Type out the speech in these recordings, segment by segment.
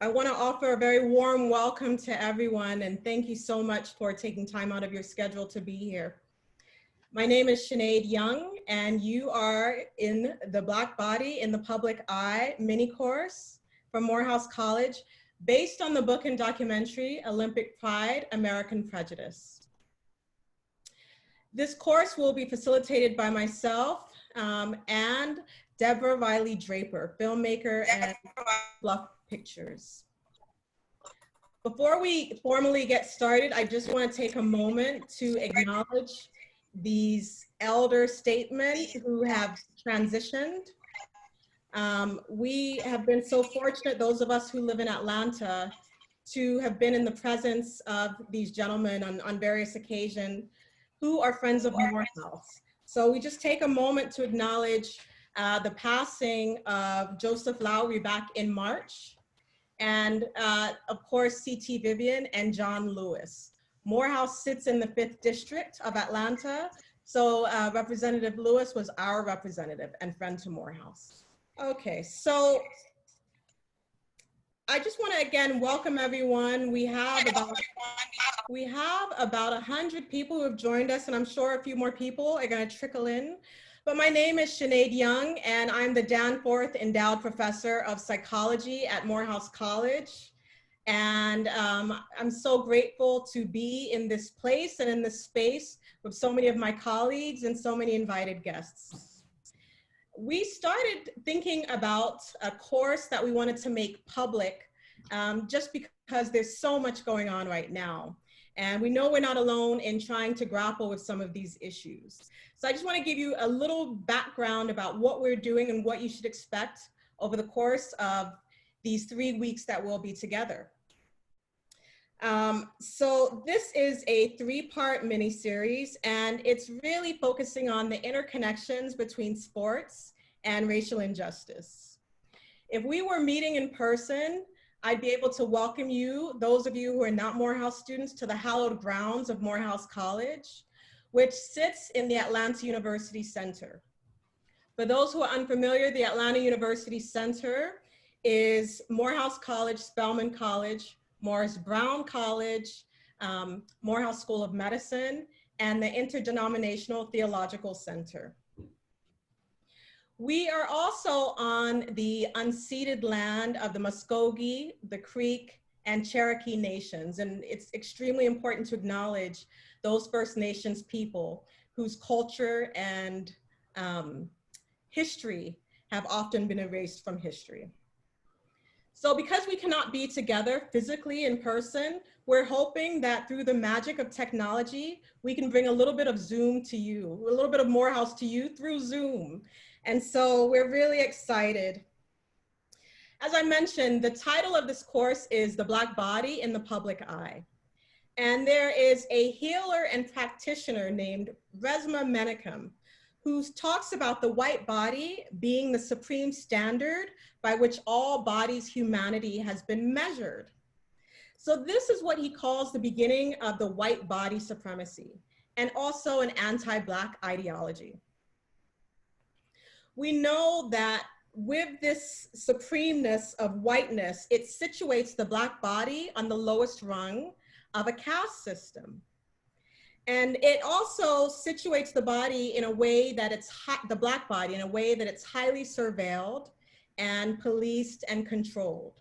I want to offer a very warm welcome to everyone and thank you so much for taking time out of your schedule to be here. My name is Sinead Young and you are in the Black Body in the Public Eye mini course from Morehouse College based on the book and documentary Olympic Pride, American Prejudice. This course will be facilitated by myself and Deborah Riley Draper, filmmaker and Fluff Pictures. Before we formally get started, I just want to take a moment to acknowledge these elder statesmen who have transitioned. We have been so fortunate, those of us who live in Atlanta, to have been in the presence of these gentlemen on various occasions who are friends of Morehouse. So we just take a moment to acknowledge the passing of Joseph Lowry back in March, and of course, C.T. Vivian and John Lewis. Morehouse sits in the 5th District of Atlanta, so Representative Lewis was our representative and friend to Morehouse. Okay, so I just want to again welcome everyone. We have about 100 people who have joined us, and I'm sure a few more people are going to trickle in. But my name is Sinead Young, and I'm the Danforth Endowed Professor of Psychology at Morehouse College. And I'm so grateful to be in this place and in this space with so many of my colleagues and so many invited guests. We started thinking about a course that we wanted to make public just because there's so much going on right now. And we know we're not alone in trying to grapple with some of these issues. So I just want to give you a little background about what we're doing and what you should expect over the course of these 3 weeks that we'll be together. So this is a 3-part mini-series, and it's really focusing on the interconnections between sports and racial injustice. If we were meeting in person, I'd be able to welcome you, those of you who are not Morehouse students, to the hallowed grounds of Morehouse College, which sits in the Atlanta University Center. For those who are unfamiliar, the Atlanta University Center is Morehouse College, Spelman College, Morris Brown College, Morehouse School of Medicine, and the Interdenominational Theological Center. We are also on the unceded land of the Muskogee, the Creek, and Cherokee nations, and it's extremely important to acknowledge those First Nations people whose culture and history have often been erased from history. So because we cannot be together physically in person, we're hoping that through the magic of technology, we can bring a little bit of Zoom to you, a little bit of Morehouse to you through Zoom. And so we're really excited. As I mentioned, the title of this course is The Black Body in the Public Eye. And there is a healer and practitioner named Resmaa Menakem, who talks about the white body being the supreme standard by which all bodies' humanity has been measured. So this is what he calls the beginning of the white body supremacy, and also an anti-Black ideology. We know that with this supremeness of whiteness, it situates the Black body on the lowest rung of a caste system. And it also situates the body in a way that the Black body in a way that it's highly surveilled and policed and controlled.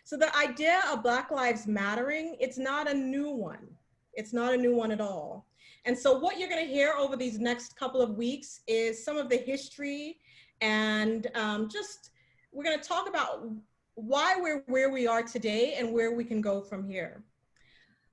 So the idea of Black Lives Mattering, it's not a new one. It's not a new one at all. And so what you're going to hear over these next couple of weeks is some of the history, and we're going to talk about why we're where we are today and where we can go from here.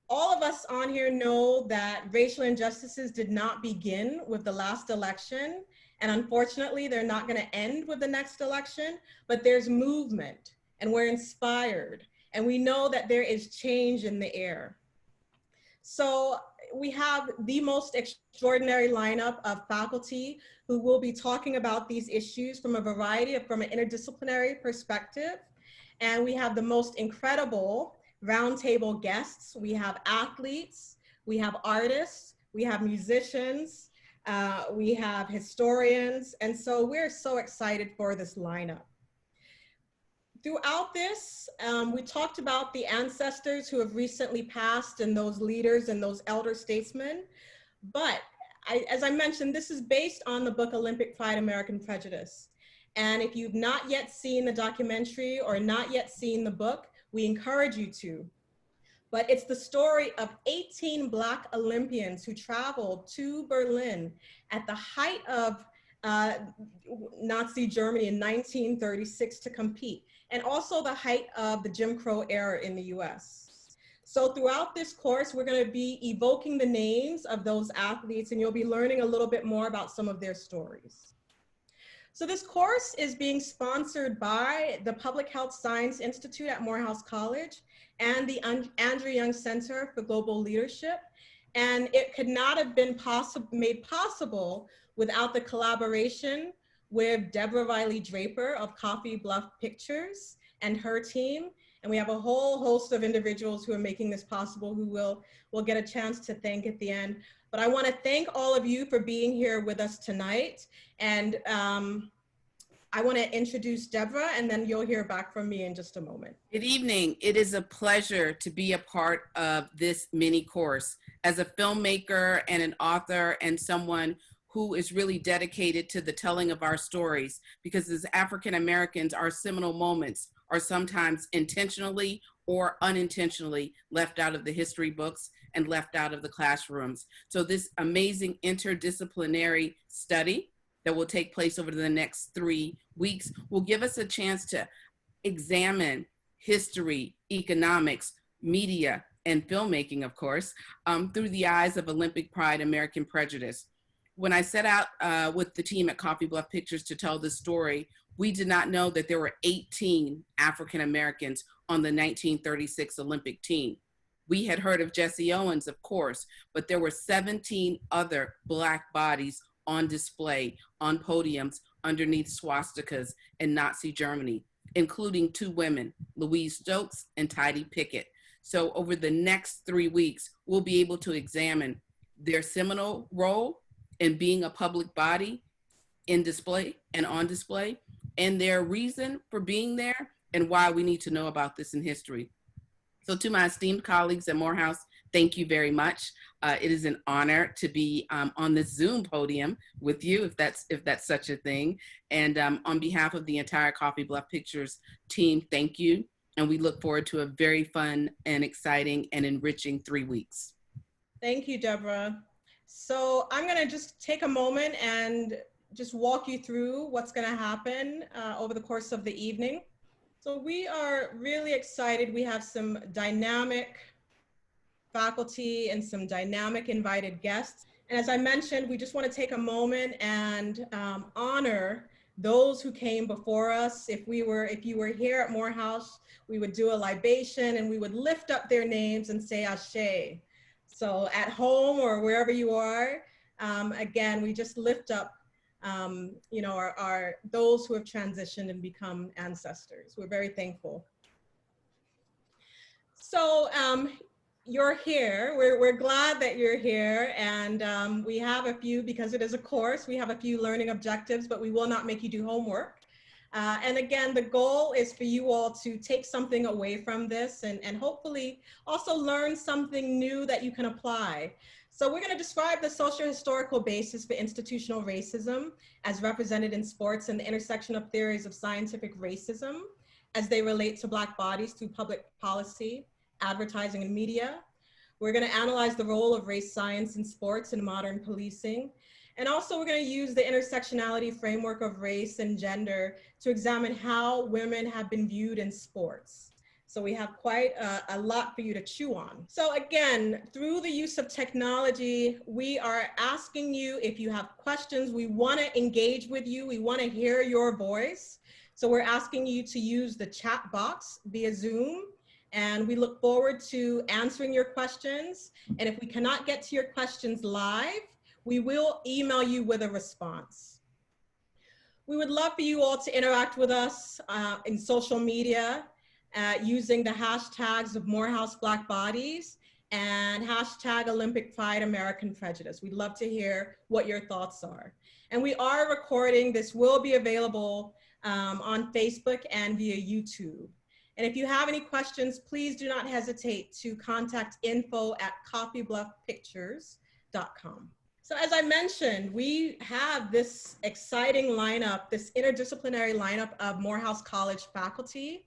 All of us on here know that racial injustices did not begin with the last election, and unfortunately, they're not going to end with the next election, but there's movement, and we're inspired, and we know that there is change in the air. So we have the most extraordinary lineup of faculty who will be talking about these issues from an interdisciplinary perspective, and we have the most incredible roundtable guests. We have athletes, we have artists, we have musicians, we have historians, and so we're so excited for this lineup. throughout this, we talked about the ancestors who have recently passed and those leaders and those elder statesmen. But as I mentioned, this is based on the book Olympic Pride, American Prejudice. And if you've not yet seen the documentary or not yet seen the book, we encourage you to. But it's the story of 18 Black Olympians who traveled to Berlin at the height of Nazi Germany in 1936 to compete, and also the height of the Jim Crow era in the US. So throughout this course, we're going to be evoking the names of those athletes, and you'll be learning a little bit more about some of their stories. So this course is being sponsored by the Public Health Science Institute at Morehouse College and the Andrew Young Center for Global Leadership. And it could not have been made possible without the collaboration with Deborah Riley Draper of Coffee Bluff Pictures and her team. And we have a whole host of individuals who are making this possible, who we'll get a chance to thank at the end. But I want to thank all of you for being here with us tonight. And I want to introduce Deborah, and then you'll hear back from me in just a moment. Good evening. It is a pleasure to be a part of this mini course. As a filmmaker and an author and someone who is really dedicated to the telling of our stories, because as African Americans, our seminal moments are sometimes intentionally or unintentionally left out of the history books and left out of the classrooms. So this amazing interdisciplinary study that will take place over the next 3 weeks will give us a chance to examine history, economics, media, and filmmaking, of course, through the eyes of Olympic Pride, American Prejudice. When I set out with the team at Coffee Bluff Pictures to tell this story, we did not know that there were 18 African Americans on the 1936 Olympic team. We had heard of Jesse Owens, of course, but there were 17 other Black bodies on display on podiums underneath swastikas in Nazi Germany, including 2 women, Louise Stokes and Tidie Pickett. So over the next 3 weeks, we'll be able to examine their seminal role in being a public body in display and on display, and their reason for being there and why we need to know about this in history. So to my esteemed colleagues at Morehouse, thank you very much. It is an honor to be on this Zoom podium with you, if that's such a thing. And on behalf of the entire Coffee Bluff Pictures team, thank you. And we look forward to a very fun and exciting and enriching 3 weeks. Thank you, Deborah. So I'm gonna just take a moment and just walk you through what's gonna happen over the course of the evening. So we are really excited. We have some dynamic faculty and some dynamic invited guests. And as I mentioned, we just want to take a moment and honor those who came before us. If you were here at Morehouse, we would do a libation and we would lift up their names and say Ashe. So at home or wherever you are, again, we just lift up those who have transitioned and become ancestors. We're very thankful. So you're here. We're glad that you're here, and we have a few, because it is a course, we have a few learning objectives, but we will not make you do homework. And again, the goal is for you all to take something away from this and hopefully also learn something new that you can apply. So we're going to describe the social historical basis for institutional racism as represented in sports and the intersection of theories of scientific racism as they relate to Black bodies through public policy, advertising, and media. We're going to analyze the role of race science in sports and modern policing. And also we're going to use the intersectionality framework of race and gender to examine how women have been viewed in sports. So we have quite a lot for you to chew on. So again, through the use of technology, we are asking you if you have questions. We want to engage with you. We want to hear your voice. So we're asking you to use the chat box via Zoom. And we look forward to answering your questions. And if we cannot get to your questions live, we will email you with a response. We would love for you all to interact with us in social media using the hashtags of Morehouse Black Bodies and hashtag Olympic Pride American Prejudice. We'd love to hear what your thoughts are. And we are recording. This will be available on Facebook and via YouTube. And if you have any questions, please do not hesitate to contact info@coffeebluffpictures.com. So as I mentioned, we have this exciting lineup, this interdisciplinary lineup of Morehouse College faculty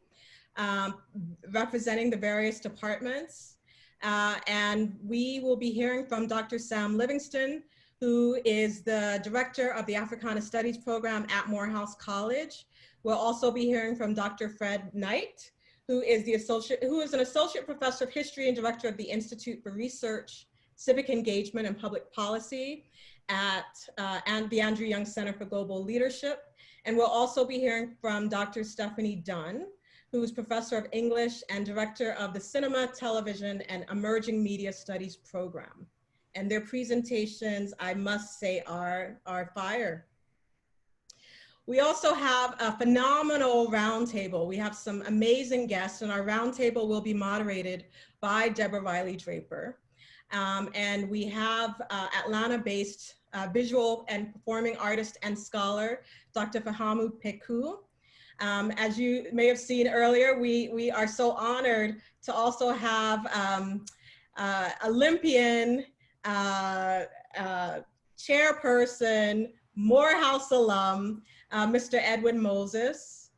representing the various departments. And we will be hearing from Dr. Sam Livingston, who is the director of the Africana Studies program at Morehouse College. We'll also be hearing from Dr. Fred Knight, who is an associate professor of history and director of the Institute for Research, Civic Engagement and Public Policy at the Andrew Young Center for Global Leadership. And we'll also be hearing from Dr. Stephanie Dunn, who is professor of English and director of the Cinema, Television, and Emerging Media Studies program. And their presentations, I must say, are fire. We also have a phenomenal roundtable. We have some amazing guests, and our roundtable will be moderated by Deborah Riley Draper. And we have Atlanta-based visual and performing artist and scholar, Dr. Fahamu Peku. As you may have seen earlier, we are so honored to also have Olympian chairperson, Morehouse alum, Mr. Edwin Moses.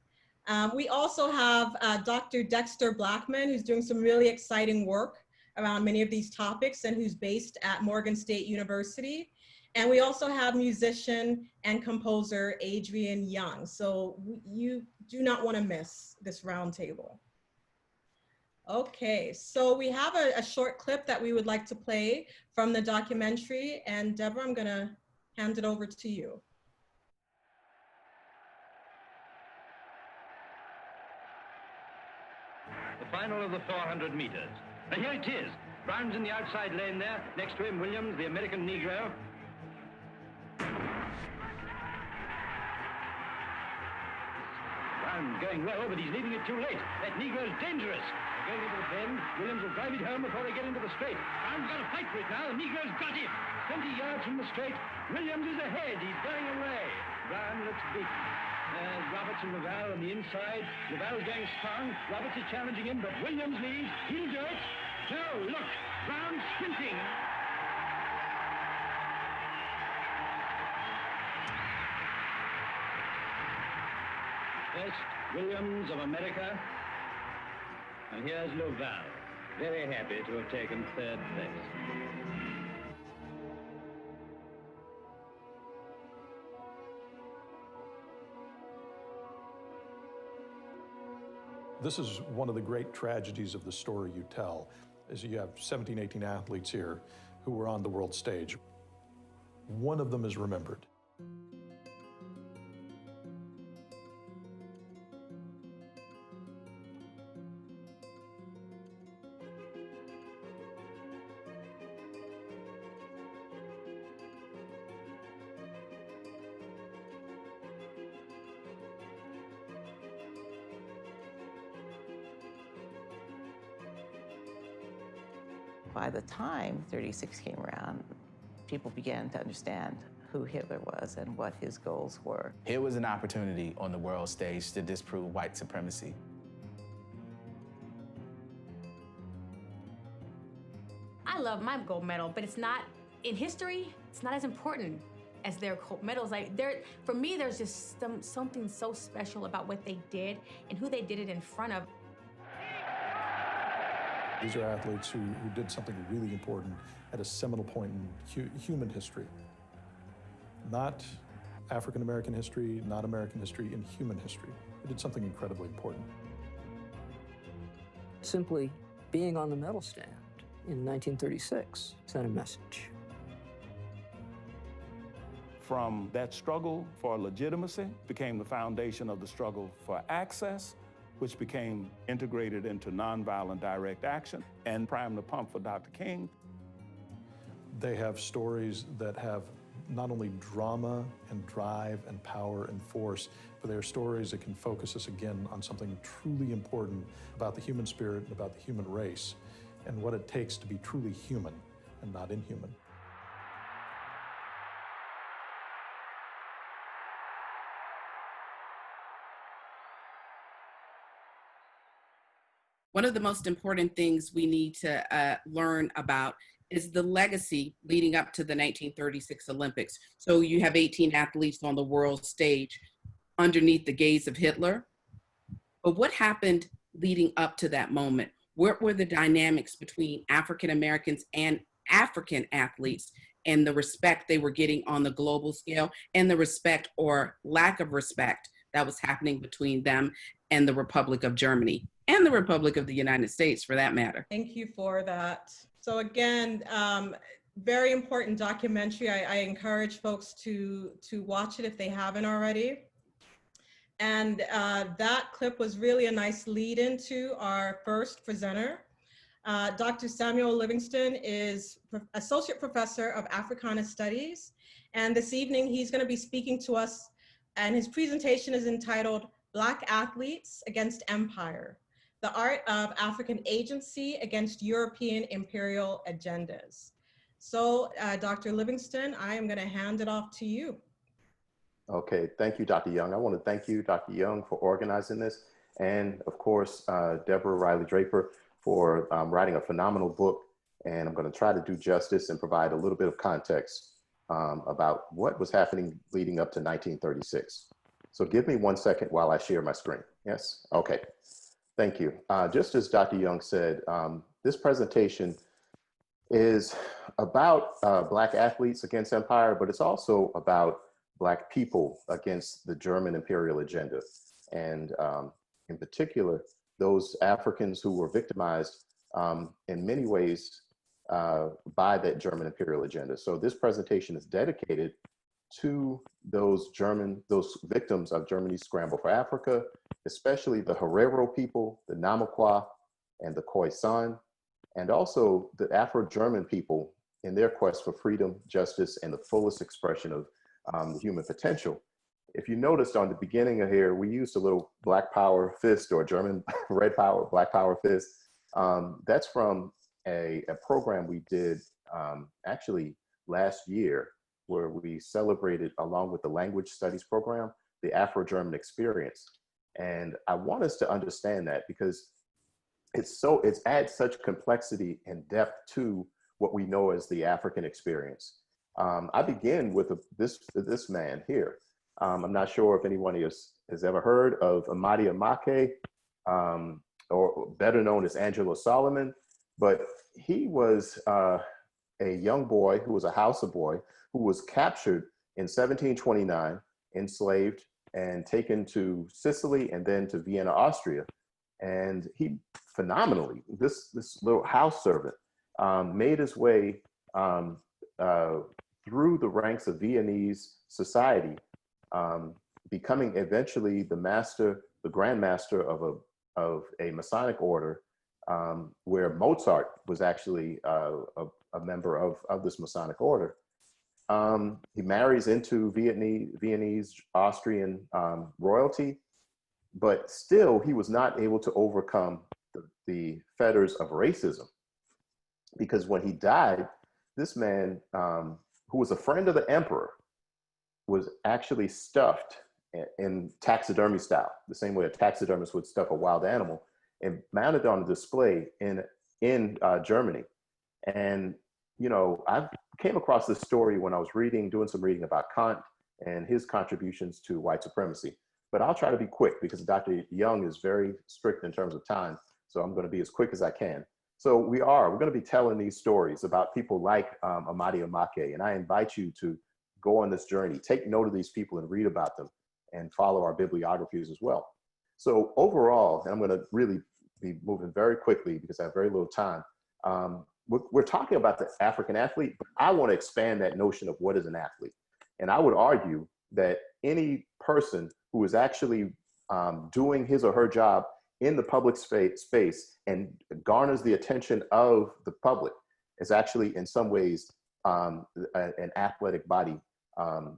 We also have Dr. Dexter Blackman, who's doing some really exciting work around many of these topics and who's based at Morgan State University. And we also have musician and composer Adrian Young. So you do not want to miss this roundtable. Okay, so we have a short clip that we would like to play from the documentary. And Deborah, I'm gonna hand it over to you. The final of the 400 meters. And here it is. Brown's in the outside lane there. Next to him, Williams, the American Negro. Brown's going well, but he's leaving it too late. That Negro's dangerous. Going into the bend. Williams will drive it home before they get into the straight. Brown's got to fight for it now. The Negro's got it. 20 yards from the straight. Williams is ahead. He's going away. Brown looks beaten. There's Roberts and Laval on the inside. Laval's going strong. Roberts is challenging him, but Williams leads. He'll do it. No, look. Brown sprinting. First, Williams of America. And here's Laval. Very happy to have taken third place. This is one of the great tragedies of the story you tell, is you have 17, 18 athletes here who were on the world stage. One of them is remembered. By the time 36 came around, people began to understand who Hitler was and what his goals were. It was an opportunity on the world stage to disprove white supremacy. I love my gold medal, but it's not, in history, it's not as important as their gold medals. Like, for me, there's just something so special about what they did and who they did it in front of. These are athletes who did something really important at a seminal point in human history. Not African-American history, not American history, in human history. They did something incredibly important. Simply being on the medal stand in 1936 sent a message. From that struggle for legitimacy became the foundation of the struggle for access, which became integrated into nonviolent direct action and primed the pump for Dr. King. They have stories that have not only drama and drive and power and force, but they're stories that can focus us again on something truly important about the human spirit and about the human race and what it takes to be truly human and not inhuman. one of the most important things we need to learn about is the legacy leading up to the 1936 Olympics. So you have 18 athletes on the world stage underneath the gaze of Hitler. But what happened leading up to that moment? What were the dynamics between African Americans and African athletes and the respect they were getting on the global scale, and the respect or lack of respect that was happening between them and the Republic of Germany and the Republic of the United States, for that matter? Thank you for that. So again, very important documentary. I encourage folks to watch it if they haven't already. And that clip was really a nice lead into our first presenter. Dr. Samuel Livingston is Associate Professor of Africana Studies. And this evening, he's going to be speaking to us, and his presentation is entitled Black Athletes Against Empire: The Art of African Agency Against European Imperial Agendas. So, Dr. Livingston, I am going to hand it off to you. Okay, thank you, Dr. Young. I want to thank you, Dr. Young, for organizing this. And of course, Deborah Riley Draper for writing a phenomenal book. And I'm going to try to do justice and provide a little bit of context about what was happening leading up to 1936. So give me 1 second while I share my screen. Yes? Okay. Thank you. Just as Dr. Young said, this presentation is about Black athletes against empire, but it's also about Black people against the German imperial agenda. And in particular, those Africans who were victimized in many ways by that German imperial agenda. So this presentation is dedicated to those victims of Germany's scramble for Africa, especially the Herero people, the Namaqua, and the Khoisan, and also the Afro-German people in their quest for freedom, justice, and the fullest expression of the human potential. If you noticed on the beginning of here, we used a little Black Power fist, or German Red Power, Black Power fist. That's from a program we did actually last year, where we celebrated, along with the language studies program, the Afro-German experience. And I want us to understand that, because it adds such complexity and depth to what we know as the African experience. I begin with this man here. I'm not sure if anyone has ever heard of Amadi Amake, or better known as Angelo Solomon, but he was a young boy who was a Hausa boy who was captured in 1729, enslaved, and taken to Sicily and then to Vienna, Austria. And he phenomenally, this little house servant, made his way through the ranks of Viennese society, becoming eventually the Grand Master of a Masonic order, where Mozart was actually a member of this Masonic order. He marries into Viennese Austrian royalty, but still he was not able to overcome the fetters of racism, because when he died, this man, who was a friend of the emperor, was actually stuffed in taxidermy style, the same way a taxidermist would stuff a wild animal, and mounted on a display in Germany. And you know, I came across this story when I was doing some reading about Kant and his contributions to white supremacy. But I'll try to be quick, because Dr. Young is very strict in terms of time. So I'm going to be as quick as I can. So we're going to be telling these stories about people like Amadi Amake. And I invite you to go on this journey, take note of these people and read about them, and follow our bibliographies as well. So overall, and I'm going to really be moving very quickly because I have very little time. We're talking about the African athlete, but I want to expand that notion of what is an athlete. And I would argue that any person who is actually doing his or her job in the public space and garners the attention of the public is actually in some ways an athletic body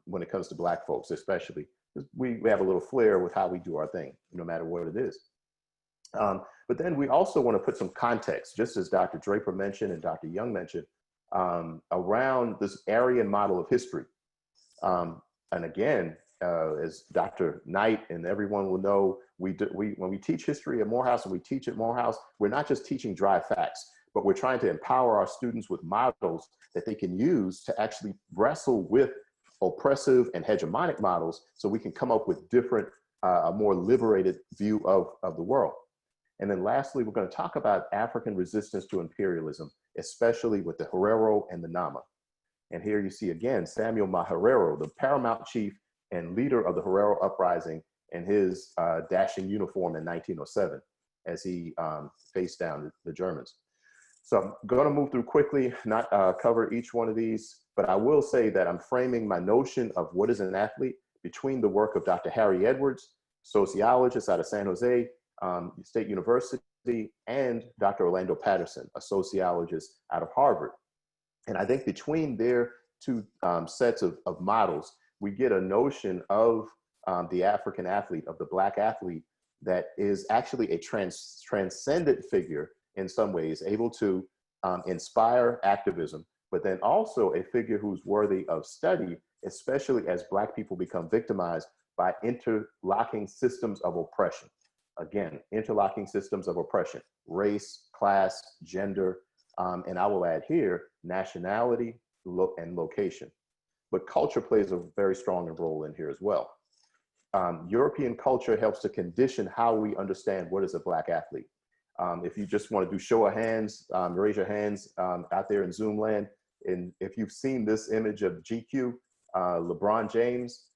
when it comes to Black folks, especially. We have a little flair with how we do our thing, no matter what it is. But then we also want to put some context, just as Dr. Draper mentioned and Dr. Young mentioned, around this Aryan model of history. And again, as Dr. Knight and everyone will know, when we teach history at Morehouse and we teach at Morehouse, we're not just teaching dry facts, but we're trying to empower our students with models that they can use to actually wrestle with oppressive and hegemonic models so we can come up with different, a more liberated view of the world. And then lastly, we're going to talk about African resistance to imperialism, especially with the Herero and the Nama. And here you see again, Samuel Maherero, the paramount chief and leader of the Herero uprising in his dashing uniform in 1907 as he faced down the Germans. So I'm going to move through quickly, not cover each one of these, but I will say that I'm framing my notion of what is an athlete between the work of Dr. Harry Edwards, sociologist out of San Jose State University, and Dr. Orlando Patterson, a sociologist out of Harvard. And I think between their two sets of models, we get a notion of the African athlete, of the Black athlete, that is actually a transcendent figure in some ways, able to inspire activism, but then also a figure who's worthy of study, especially as Black people become victimized by interlocking systems of oppression. Again, interlocking systems of oppression, race, class, gender, and I will add here, nationality and location. But culture plays a very strong role in here as well. European culture helps to condition how we understand what is a Black athlete. If you just want to do show of hands, raise your hands out there in Zoom land. And if you've seen this image of GQ, LeBron James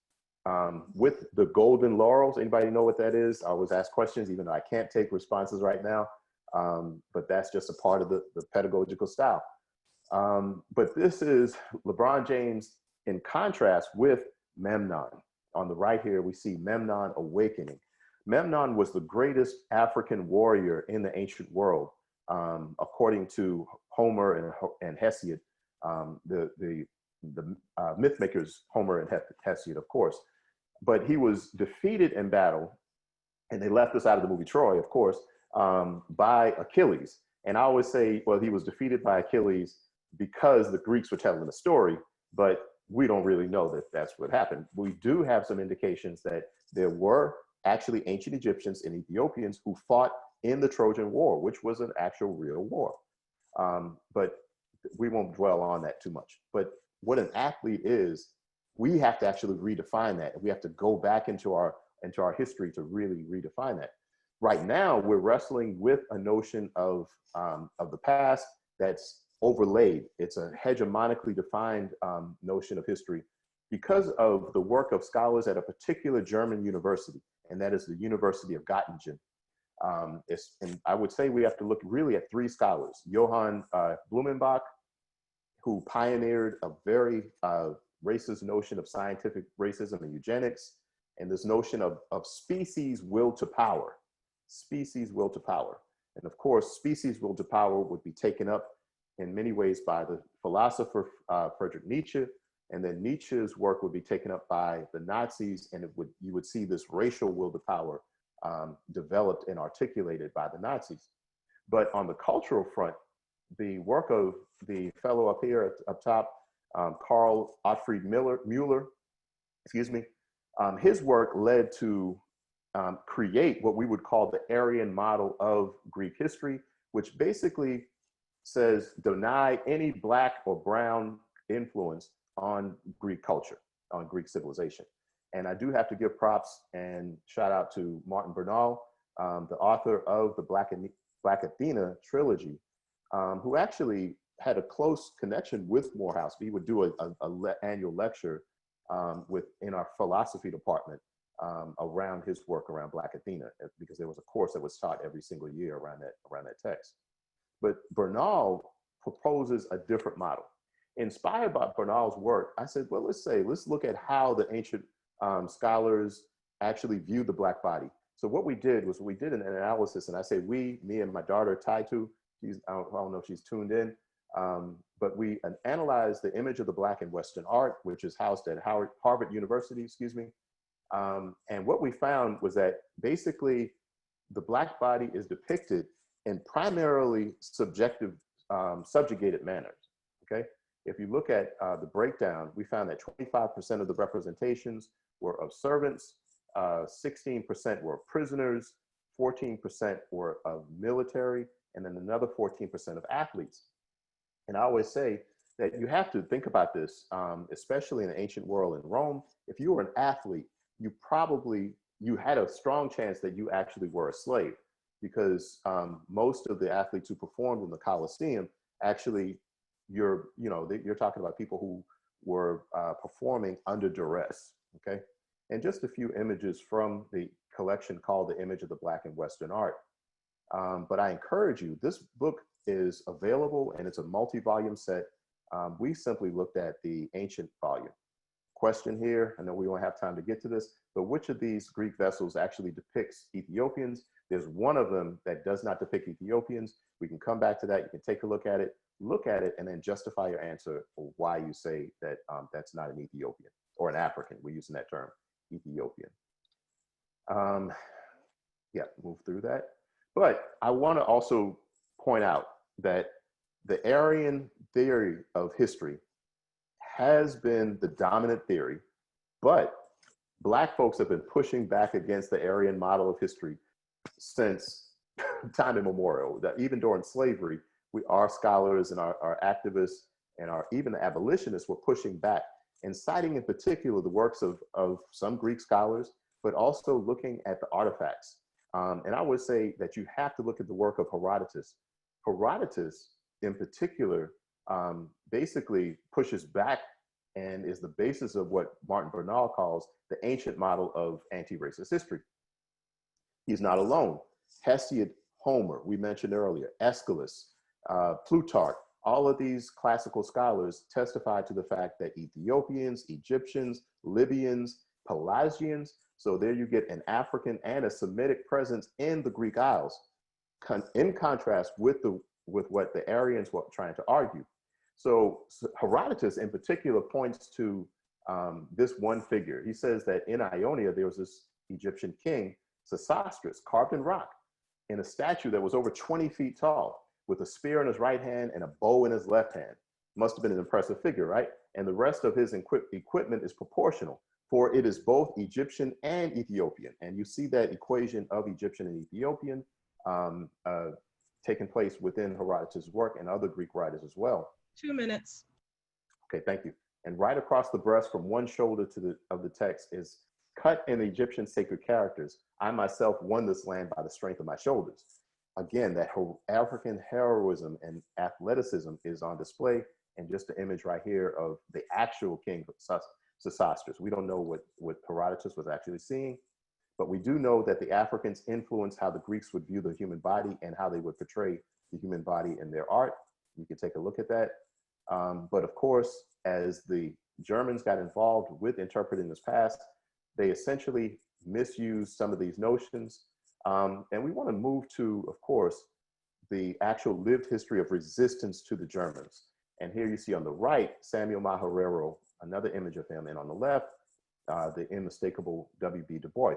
with the golden laurels, anybody know what that is? I always ask questions, even though I can't take responses right now. But that's just a part of the pedagogical style. But this is LeBron James in contrast with Memnon. On the right here, we see Memnon awakening. Memnon was the greatest African warrior in the ancient world, according to Homer and Hesiod, the myth makers Homer and Hesiod, of course. But he was defeated in battle, and they left us out of the movie Troy, of course, by Achilles. And I always say, well, he was defeated by Achilles because the Greeks were telling the story, but we don't really know that that's what happened. We do have some indications that there were actually ancient Egyptians and Ethiopians who fought in the Trojan War, which was an actual real war. But we won't dwell on that too much. But what an athlete is, we have to actually redefine that. We have to go back into our history to really redefine that. Right now, we're wrestling with a notion of the past that's overlaid. It's a hegemonically defined notion of history because of the work of scholars at a particular German university, and that is the University of Göttingen. And I would say we have to look really at three scholars: Johann Blumenbach, who pioneered a very racist notion of scientific racism and eugenics, and this notion of species will to power. Species will to power. And of course, species will to power would be taken up in many ways by the philosopher Friedrich Nietzsche, and then Nietzsche's work would be taken up by the Nazis, and you would see this racial will to power developed and articulated by the Nazis. But on the cultural front, the work of the fellow up here up top, Karl Otfried Müller, excuse me, his work led to create what we would call the Aryan model of Greek history, which basically says deny any Black or brown influence on Greek culture, on Greek civilization. And I do have to give props and shout out to Martin Bernal, the author of the Black Athena trilogy, who actually had a close connection with Morehouse. We would do an annual lecture in our philosophy department around his work around Black Athena, because there was a course that was taught every single year around that text. But Bernal proposes a different model. Inspired by Bernal's work, I said, well, let's look at how the ancient scholars actually viewed the Black body. So what we did was we did an analysis, and I say we, me and my daughter Taitu, I don't know if she's tuned in, but we analyzed the image of the Black in Western art, which is housed at Harvard University, excuse me. And what we found was that basically the Black body is depicted in primarily subjective, subjugated manners, okay? if you look at the breakdown, we found that 25% of the representations were of servants, 16% were prisoners, 14% were of military, and then another 14% of athletes. And I always say that you have to think about this, especially in the ancient world in Rome. If you were an athlete, you had a strong chance that you actually were a slave, because most of the athletes who performed in the Colosseum, actually, you're talking about people who were performing under duress, okay? And just a few images from the collection called The Image of the Black in Western Art. But I encourage you, this book is available and it's a multi-volume set. We simply looked at the ancient volume. Question here, I know we won't have time to get to this, but which of these Greek vessels actually depicts Ethiopians? There's one of them that does not depict Ethiopians. We can come back to that. You can take a look at it, and then justify your answer for why you say that that's not an Ethiopian or an African. We're using that term, Ethiopian. Yeah, move through that. But I want to also point out that the Aryan theory of history has been the dominant theory, but Black folks have been pushing back against the Aryan model of history since time immemorial. That even during slavery, our scholars and our activists and even the abolitionists were pushing back and citing in particular the works of some Greek scholars, but also looking at the artifacts. And I would say that you have to look at the work of Herodotus. Herodotus, in particular, basically pushes back and is the basis of what Martin Bernal calls the ancient model of anti-racist history. He's not alone. Hesiod, Homer, we mentioned earlier, Aeschylus, Plutarch, all of these classical scholars testify to the fact that Ethiopians, Egyptians, Libyans, Pelasgians, so there you get an African and a Semitic presence in the Greek Isles, in contrast with what the Aryans were trying to argue. So Herodotus in particular points to this one figure. He says that in Ionia, there was this Egyptian king, Sesostris, carved in rock, in a statue that was over 20 feet tall, with a spear in his right hand and a bow in his left hand. Must have been an impressive figure, right? And the rest of his equipment is proportional, for it is both Egyptian and Ethiopian. And you see that equation of Egyptian and Ethiopian taking place within Herodotus' work and other Greek writers as well. 2 minutes. Okay, thank you. And right across the breast from one shoulder of the text is cut in Egyptian sacred characters, "I myself won this land by the strength of my shoulders." Again, that African heroism and athleticism is on display, and just the image right here of the actual king Sesostris. We don't know what Herodotus was actually seeing, but we do know that the Africans influenced how the Greeks would view the human body and how they would portray the human body in their art. You can take a look at that. But of course, as the Germans got involved with interpreting this past, they essentially misused some of these notions. And we want to move to, of course, the actual lived history of resistance to the Germans. And here you see on the right, Samuel Maharero, another image of him, and on the left, the unmistakable W.B. Du Bois.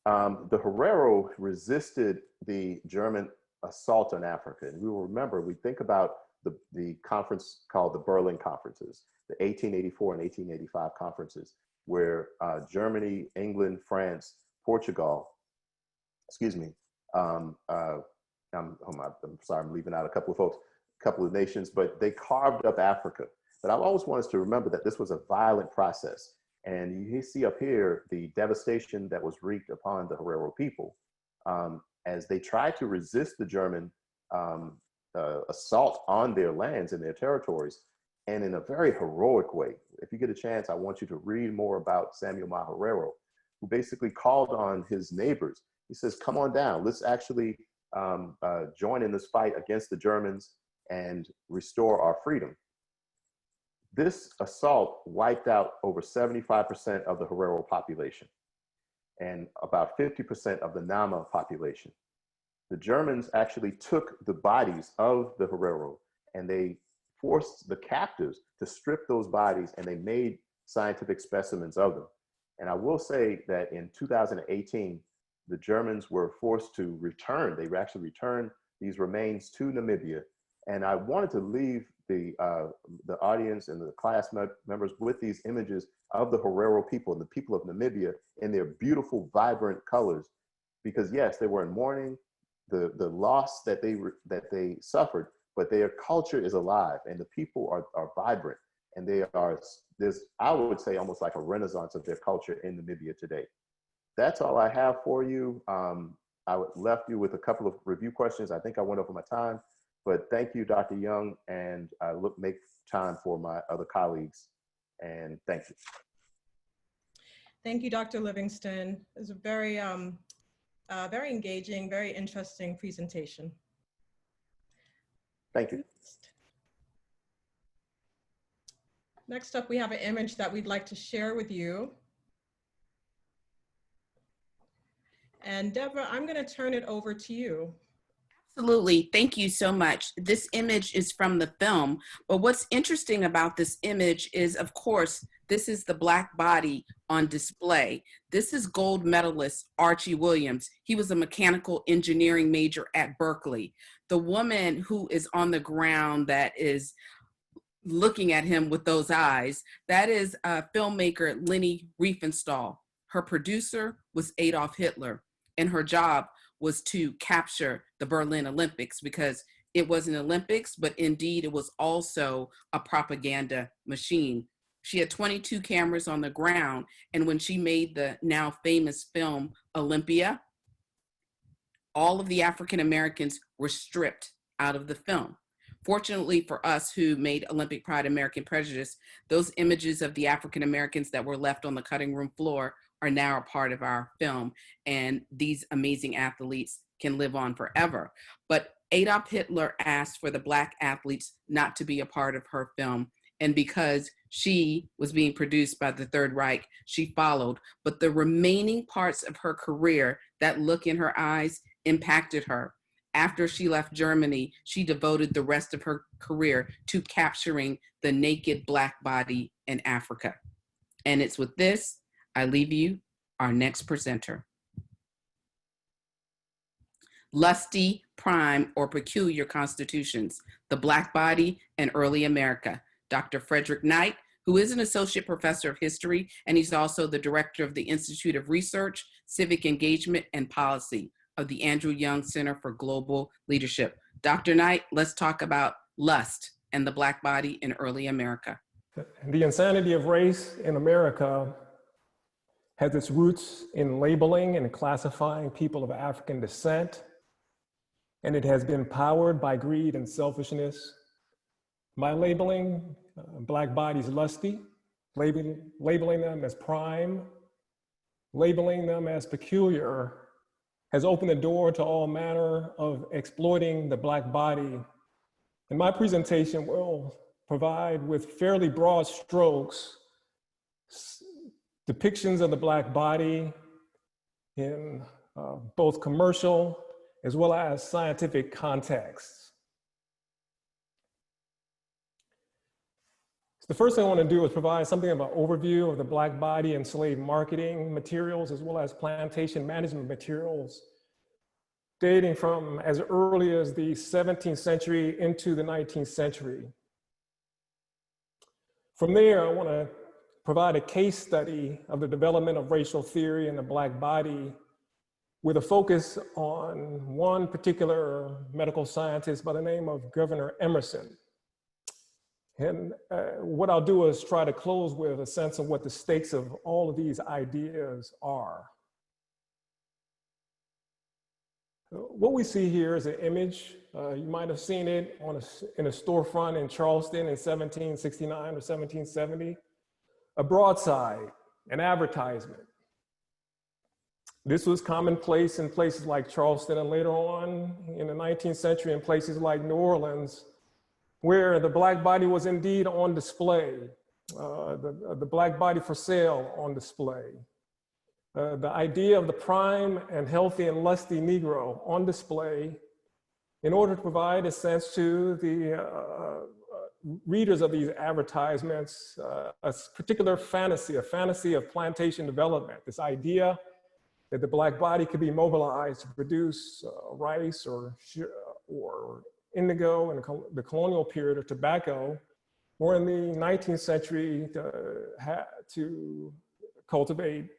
The Herero resisted the German assault on Africa. And we will remember, we think about the conference called the Berlin Conferences, the 1884 and 1885 conferences, where Germany, England, France, Portugal, excuse me, I'm sorry, I'm leaving out a couple of folks, a couple of nations, but they carved up Africa. But I always want us to remember that this was a violent process. And you see up here the devastation that was wreaked upon the Herero people as they tried to resist the German assault on their lands and their territories, and in a very heroic way. If you get a chance, I want you to read more about Samuel Maharero, who basically called on his neighbors. He says, "Come on down, let's actually join in this fight against the Germans and restore our freedom." This assault wiped out over 75% of the Herero population and about 50% of the Nama population. The Germans actually took the bodies of the Herero and they forced the captives to strip those bodies, and they made scientific specimens of them. And I will say that in 2018, the Germans were forced to return. They actually returned these remains to Namibia, And I wanted to leave the audience and the class members with these images of the Herero people and the people of Namibia in their beautiful, vibrant colors, because yes, they were in mourning, the loss that they suffered, but their culture is alive and the people are vibrant, and there's, I would say, almost like a renaissance of their culture in Namibia today. That's all I have for you. I left you with a couple of review questions. I think I went over my time, but thank you, Dr. Young, and make time for my other colleagues, and thank you. Thank you, Dr. Livingston. It was a very, very engaging, very interesting presentation. Thank you. Next up, we have an image that we'd like to share with you. And Deborah, I'm going to turn it over to you. Absolutely. Thank you so much. This image is from the film, but what's interesting about this image is, of course, this is the Black body on display. This is gold medalist Archie Williams. He was a mechanical engineering major at Berkeley. The woman who is on the ground that is looking at him with those eyes, that is filmmaker Leni Riefenstahl. Her producer was Adolf Hitler, and her job was to capture the Berlin Olympics, because it was an Olympics, but indeed it was also a propaganda machine. She had 22 cameras on the ground, and when she made the now famous film Olympia, all of the African Americans were stripped out of the film. Fortunately for us who made Olympic Pride, American Prejudice, those images of the African Americans that were left on the cutting room floor are now a part of our film, and these amazing athletes can live on forever. But Adolf Hitler asked for the Black athletes not to be a part of her film, and because she was being produced by the Third Reich, she followed. But the remaining parts of her career, that look in her eyes, impacted her. After she left Germany, she devoted the rest of her career to capturing the naked Black body in Africa. And it's with this, I leave you our next presenter. Lusty, Prime, or Peculiar Constitutions, the Black Body in Early America. Dr. Frederick Knight, who is an associate professor of history, and he's also the director of the Institute of Research, Civic Engagement, and Policy of the Andrew Young Center for Global Leadership. Dr. Knight, let's talk about lust and the Black body in early America. The insanity of race in America has its roots in labeling and classifying people of African descent, and it has been powered by greed and selfishness. By labeling Black bodies lusty, labeling them as prime, labeling them as peculiar, has opened the door to all manner of exploiting the Black body. And my presentation will provide with fairly broad strokes depictions of the Black body in both commercial as well as scientific contexts. So the first thing I want to do is provide something of an overview of the Black body and slave marketing materials, as well as plantation management materials, dating from as early as the 17th century into the 19th century. From there, I want to provide a case study of the development of racial theory in the Black body, with a focus on one particular medical scientist by the name of Governor Emerson. And what I'll do is try to close with a sense of what the stakes of all of these ideas are. What we see here is an image. You might have seen it in a storefront in Charleston in 1769 or 1770. A broadside, an advertisement. This was commonplace in places like Charleston, and later on in the 19th century in places like New Orleans, where the Black body was indeed on display, the Black body for sale on display. The idea of the prime and healthy and lusty Negro on display in order to provide a sense to the readers of these advertisements, a particular fantasy, a fantasy of plantation development, this idea that the Black body could be mobilized to produce rice or indigo and the colonial period of tobacco, or in the 19th century to cultivate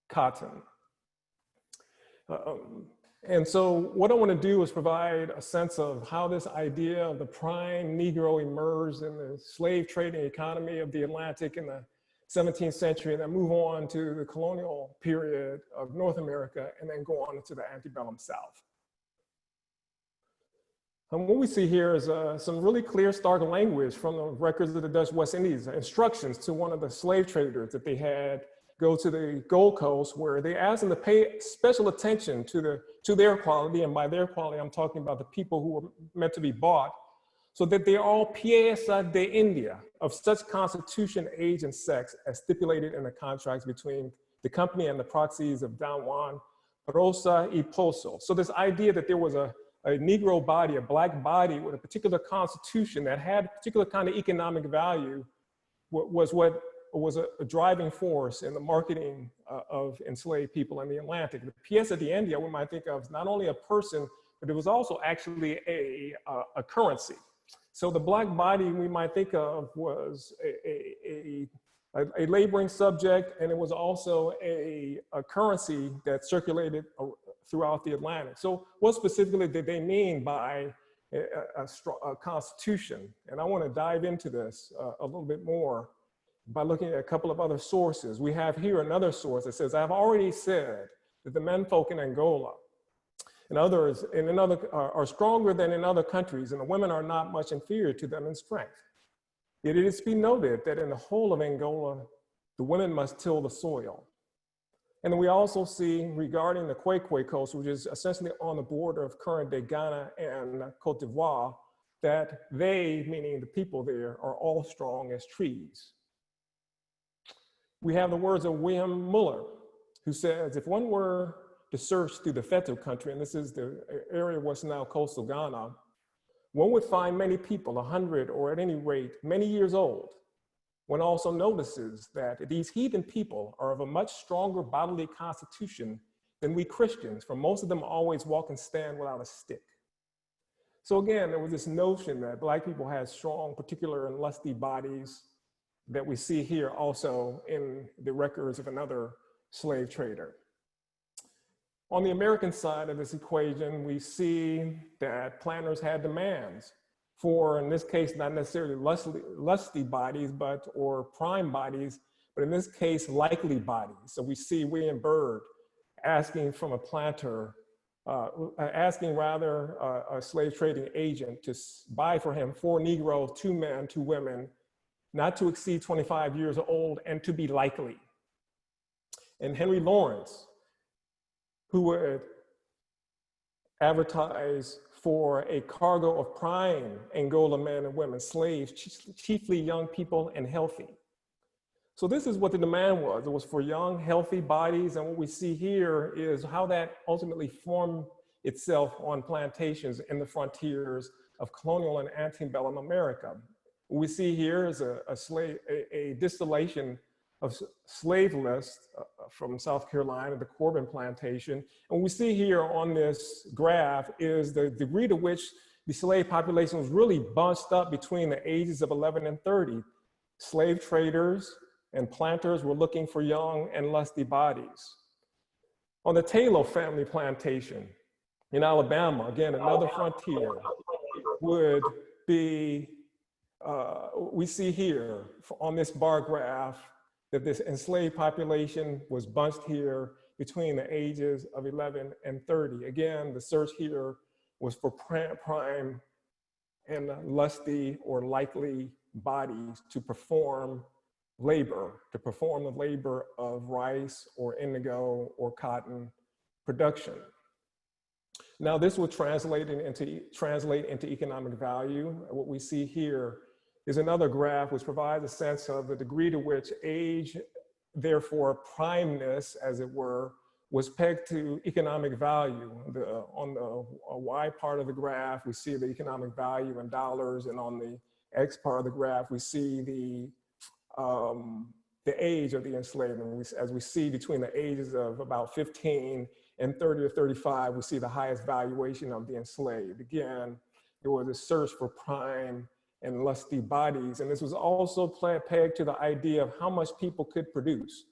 cotton. And so what I want to do is provide a sense of how this idea of the prime Negro emerged in the slave trading economy of the Atlantic in the 17th century, and then move on to the colonial period of North America, and then go on to the antebellum South. And what we see here is some really clear, stark language from the records of the Dutch West Indies, instructions to one of the slave traders that they had go to the Gold Coast, where they asked them to pay special attention to their quality, and by their quality, I'm talking about the people who were meant to be bought, so that they are all pieza de India, of such constitution, age, and sex as stipulated in the contracts between the company and the proxies of Don Juan, Rosa y Pozo. So this idea that there was a Negro body, a Black body with a particular constitution that had a particular kind of economic value was what was a driving force in the marketing of enslaved people in the Atlantic. The pieza de India, we might think of not only a person, but it was also actually a currency. So the Black body we might think of was a laboring subject, and it was also a currency that circulated throughout the Atlantic. So what specifically did they mean by a constitution? And I want to dive into this a little bit more by looking at a couple of other sources. We have here another source that says, I've already said that the menfolk in Angola and others are stronger than in other countries, and the women are not much inferior to them in strength. Yet it is to be noted that in the whole of Angola, the women must till the soil. And we also see regarding the Kwekwe Coast, which is essentially on the border of current-day Ghana and Cote d'Ivoire, that they, meaning the people there, are all strong as trees. We have the words of William Muller, who says, if one were to search through the Feto country, and this is the area what's now coastal Ghana, one would find many people, 100 or at any rate, many years old. One also notices that these heathen people are of a much stronger bodily constitution than we Christians, for most of them always walk and stand without a stick. So again, there was this notion that Black people had strong, particular and lusty bodies that we see here also in the records of another slave trader. On the American side of this equation, we see that planters had demands for, in this case, not necessarily lusty bodies, or prime bodies, but in this case, likely bodies. So we see William Byrd asking from a planter, asking a slave trading agent to buy for him 4 Negroes, 2 men, 2 women, not to exceed 25 years old, and to be likely. And Henry Lawrence, who would advertise for a cargo of prime Angola men and women, slaves, chiefly young people and healthy. So this is what the demand was. It was for young, healthy bodies. And what we see here is how that ultimately formed itself on plantations in the frontiers of colonial and antebellum America. What we see here is a distillation of slave lists from South Carolina, the Corbin plantation. And what we see here on this graph is the degree to which the slave population was really bunched up between the ages of 11 and 30. Slave traders and planters were looking for young and lusty bodies. On the Taylor family plantation in Alabama, again, another frontier, would be, we see here on this bar graph that this enslaved population was bunched here between the ages of 11 and 30. Again, the search here was for prime and lusty or likely bodies to perform labor, the labor of rice or indigo or cotton production. Now this would translate into economic value. What we see here is another graph which provides a sense of the degree to which age, therefore primeness, as it were, was pegged to economic value. On the Y part of the graph, we see the economic value in dollars, and on the X part of the graph, we see the age of the enslavement. As we see between the ages of about 15 and 30 or 35, we see the highest valuation of the enslaved. Again, There was a search for prime and lusty bodies. And this was also pegged to the idea of how much people could produce.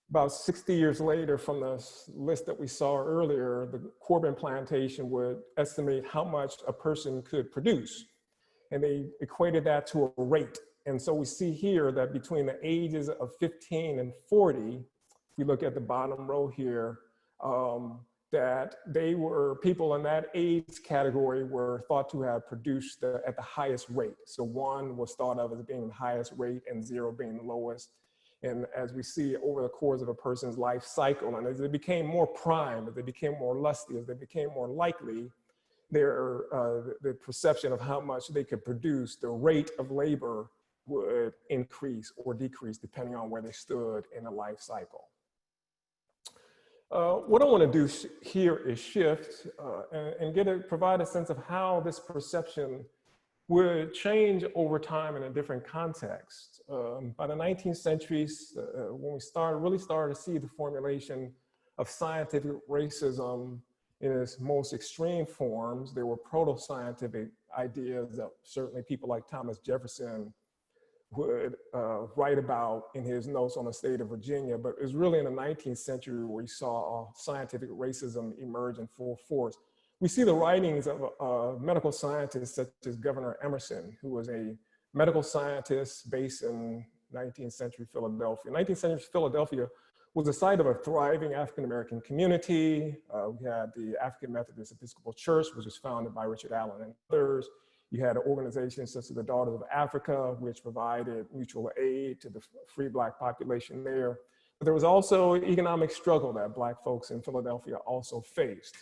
About 60 years later, from the list that we saw earlier, the Corbin Plantation would estimate how much a person could produce. And they equated that to a rate. And so we see here that between the ages of 15 and 40, if we look at the bottom row here, that they were, people in that age category were thought to have produced at the highest rate. So 1 was thought of as being the highest rate and 0 being the lowest. And as we see over the course of a person's life cycle, and as they became more prime, as they became more lusty, as they became more likely, the perception of how much they could produce, the rate of labor would increase or decrease depending on where they stood in the life cycle. What I want to do here is shift and provide a sense of how this perception would change over time in a different context. By the 19th century, when we really started to see the formulation of scientific racism in its most extreme forms, there were proto-scientific ideas that certainly people like Thomas Jefferson would write about in his notes on the state of Virginia, but it was really in the 19th century where we saw scientific racism emerge in full force. We see the writings of medical scientists such as Governor Emerson, who was a medical scientist based in 19th century Philadelphia. 19th century Philadelphia was the site of a thriving African-American community. We had the African Methodist Episcopal Church, which was founded by Richard Allen and others. You had organizations such as the Daughters of Africa, which provided mutual aid to the free Black population there. But there was also economic struggle that Black folks in Philadelphia also faced.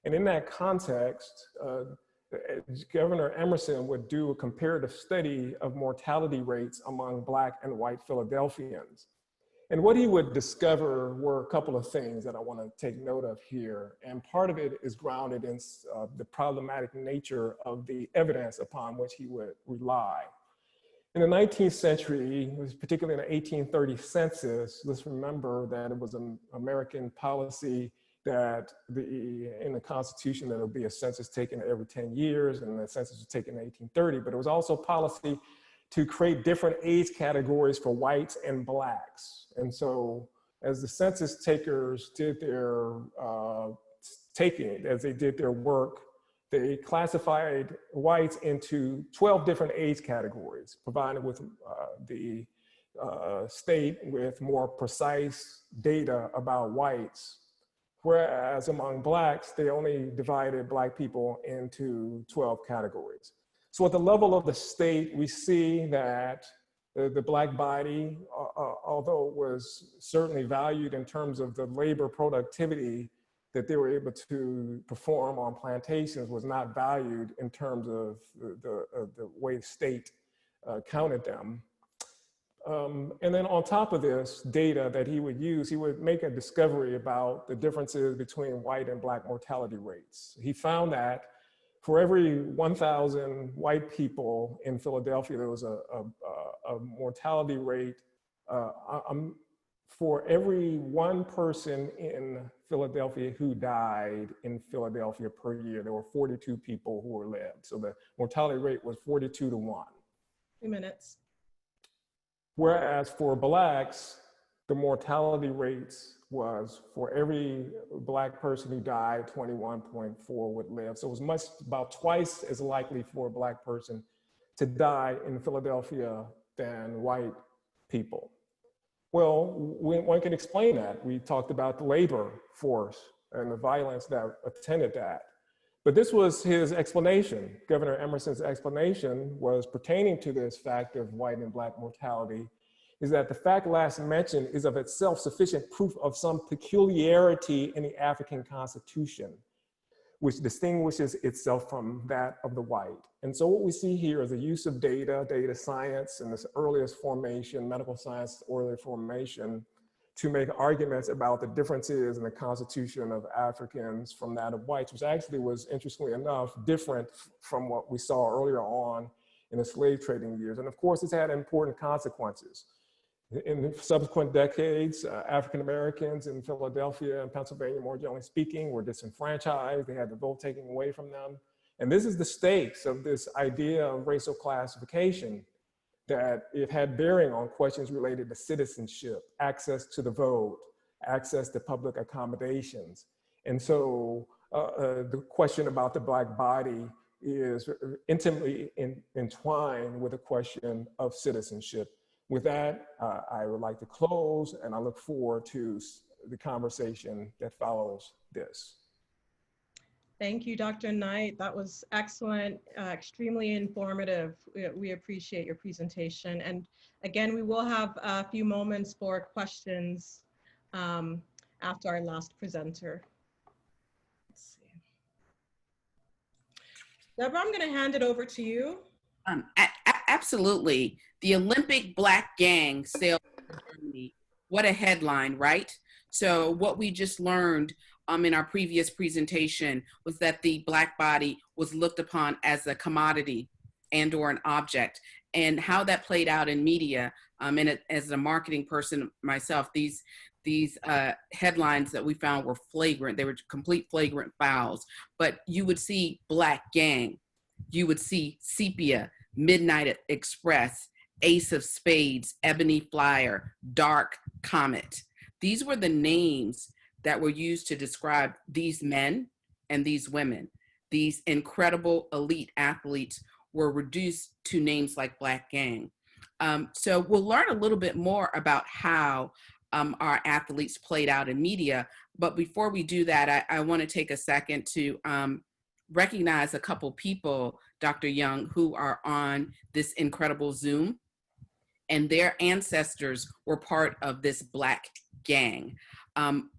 And in that context, Governor Emerson would do a comparative study of mortality rates among Black and white Philadelphians. And what he would discover were a couple of things that I want to take note of here. And part of it is grounded in the problematic nature of the evidence upon which he would rely. In the 19th century, particularly in the 1830 census, let's remember that it was an American policy that in the Constitution that there would be a census taken every 10 years, and the census was taken in 1830, but it was also policy to create different age categories for whites and Blacks. And so as the census takers did their as they did their work, they classified whites into 12 different age categories, provided with the state with more precise data about whites. Whereas among Blacks, they only divided Black people into 12 categories. So at the level of the state, we see that the Black body, although it was certainly valued in terms of the labor productivity that they were able to perform on plantations, was not valued in terms of the way the state counted them. And then on top of this data that he would use, he would make a discovery about the differences between white and Black mortality rates. He found that for every 1,000 white people in Philadelphia, there was a mortality rate. For every one person in Philadelphia who died in Philadelphia per year, there were 42 people who were lived. So the mortality rate was 42 to 1. 2 minutes. Whereas for Blacks, the mortality rates was for every Black person who died, 21.4 would live. So it was about twice as likely for a Black person to die in Philadelphia than white people. Well, one can explain that. We talked about the labor force and the violence that attended that. But this was his explanation. Governor Emerson's explanation was pertaining to this fact of white and Black mortality, is that the fact last mentioned is of itself sufficient proof of some peculiarity in the African Constitution, which distinguishes itself from that of the white. And so what we see here is the use of data science, and this earliest formation, medical science earlier formation, to make arguments about the differences in the constitution of Africans from that of whites, which actually was, interestingly enough, different from what we saw earlier on in the slave trading years. And of course, it's had important consequences. In the subsequent decades, African Americans in Philadelphia and Pennsylvania, more generally speaking, were disenfranchised. They had the vote taken away from them. And this is the stakes of this idea of racial classification, that it had bearing on questions related to citizenship, access to the vote, access to public accommodations. And so the question about the Black body is intimately entwined with the question of citizenship. With that, I would like to close, and I look forward to the conversation that follows this. Thank you, Dr. Knight. That was excellent, extremely informative. We appreciate your presentation. And again, we will have a few moments for questions after our last presenter. Let's see. Deborah, I'm going to hand it over to you. Absolutely. The Olympic Black Gang sailed to Germany. What a headline, right? So what we just learned in our previous presentation was that the Black body was looked upon as a commodity and or an object, and how that played out in media. And as a marketing person myself, these headlines that we found were flagrant. They were complete flagrant fouls. But you would see Black Gang, you would see Sepia, Midnight Express, Ace of Spades, Ebony Flyer, Dark Comet. These were the names that were used to describe these men and these women. These incredible elite athletes were reduced to names like Black Gang. So we'll learn a little bit more about how our athletes played out in media. But before we do that, I want to take a second to recognize a couple people, Dr. Young, who are on this incredible Zoom, and their ancestors were part of this Black Gang.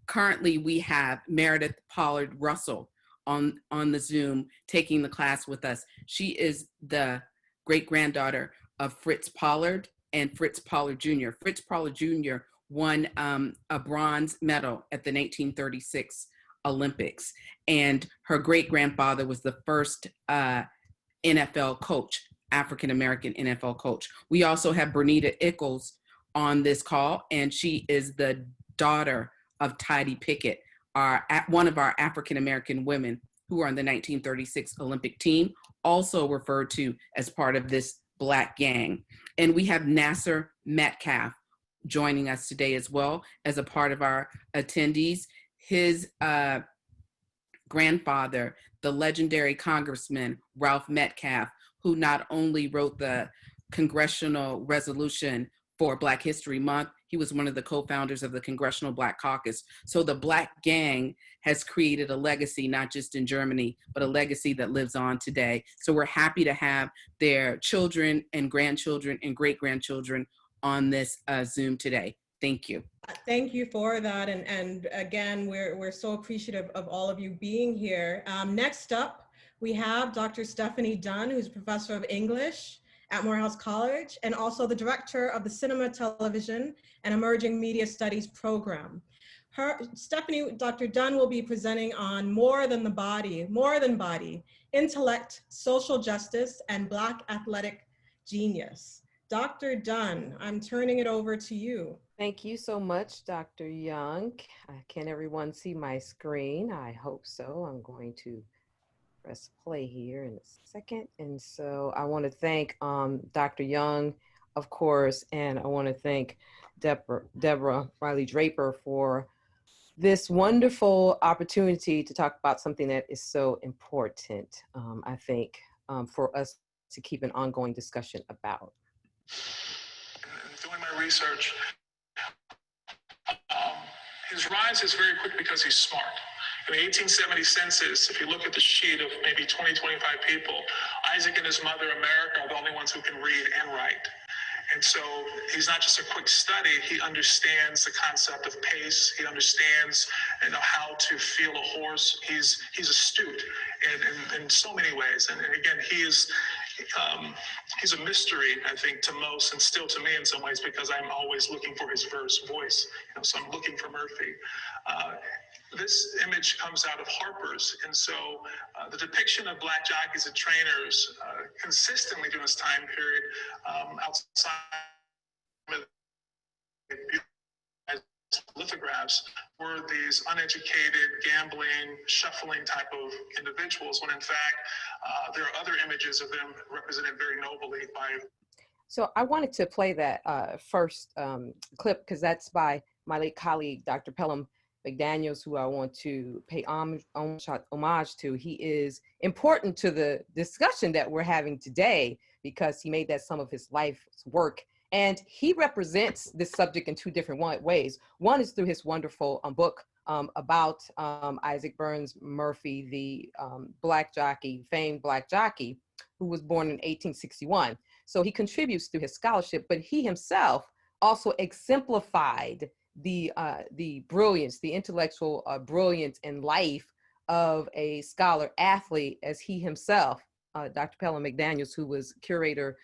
Currently, we have Meredith Pollard Russell on the Zoom taking the class with us. She is the great-granddaughter of Fritz Pollard and Fritz Pollard Jr. Fritz Pollard Jr. won a bronze medal at the 1936 Olympics, and her great-grandfather was the first NFL coach, African-American NFL coach. We also have Bernita Ickles on this call, and she is the daughter of Tidie Pickett, one of our African-American women who are on the 1936 Olympic team, also referred to as part of this Black Gang. And we have Nasser Metcalf joining us today as well as a part of our attendees. His grandfather, the legendary Congressman Ralph Metcalf, who not only wrote the congressional resolution for Black History Month, he was one of the co-founders of the Congressional Black Caucus. So the Black Gang has created a legacy, not just in Germany, but a legacy that lives on today. So we're happy to have their children and grandchildren and great-grandchildren on this Zoom today. Thank you. Thank you for that. And again, we're so appreciative of all of you being here. Next up, we have Dr. Stephanie Dunn, who's professor of English at Morehouse College, and also the director of the Cinema, Television, and Emerging Media Studies program. Dr. Dunn will be presenting on More Than Body, Intellect, Social Justice, and Black Athletic Genius. Dr. Dunn, I'm turning it over to you. Thank you so much, Dr. Young. Can everyone see my screen? I hope so. I'm going to press play here in a second. And so I want to thank Dr. Young, of course, and I want to thank Deborah Riley Draper for this wonderful opportunity to talk about something that is so important, I think, for us to keep an ongoing discussion about. Doing my research, his rise is very quick because he's smart. In the 1870 census, if you look at the sheet of maybe 20, 25 people, Isaac and his mother, America, are the only ones who can read and write. And so he's not just a quick study, he understands the concept of pace, he understands how to feel a horse. He's astute in so many ways. And again, he's a mystery, I think, to most, and still to me in some ways, because I'm always looking for his voice. So I'm looking for Murphy. This image comes out of Harper's, and so the depiction of Black jockeys and trainers consistently during this time period outside of lithographs were these uneducated, gambling, shuffling type of individuals, when in fact, there are other images of them represented very nobly by. So I wanted to play that first clip because that's by my late colleague, Dr. Pelham McDaniels, who I want to pay homage to. He is important to the discussion that we're having today because he made that some of his life's work. And he represents this subject in two different ways. One is through his wonderful book about Isaac Burns Murphy, the black jockey, famed black jockey, who was born in 1861. So he contributes through his scholarship, but he himself also exemplified the brilliance, the intellectual brilliance and life of a scholar athlete, as he himself, Dr. Pelham McDaniels, who was curator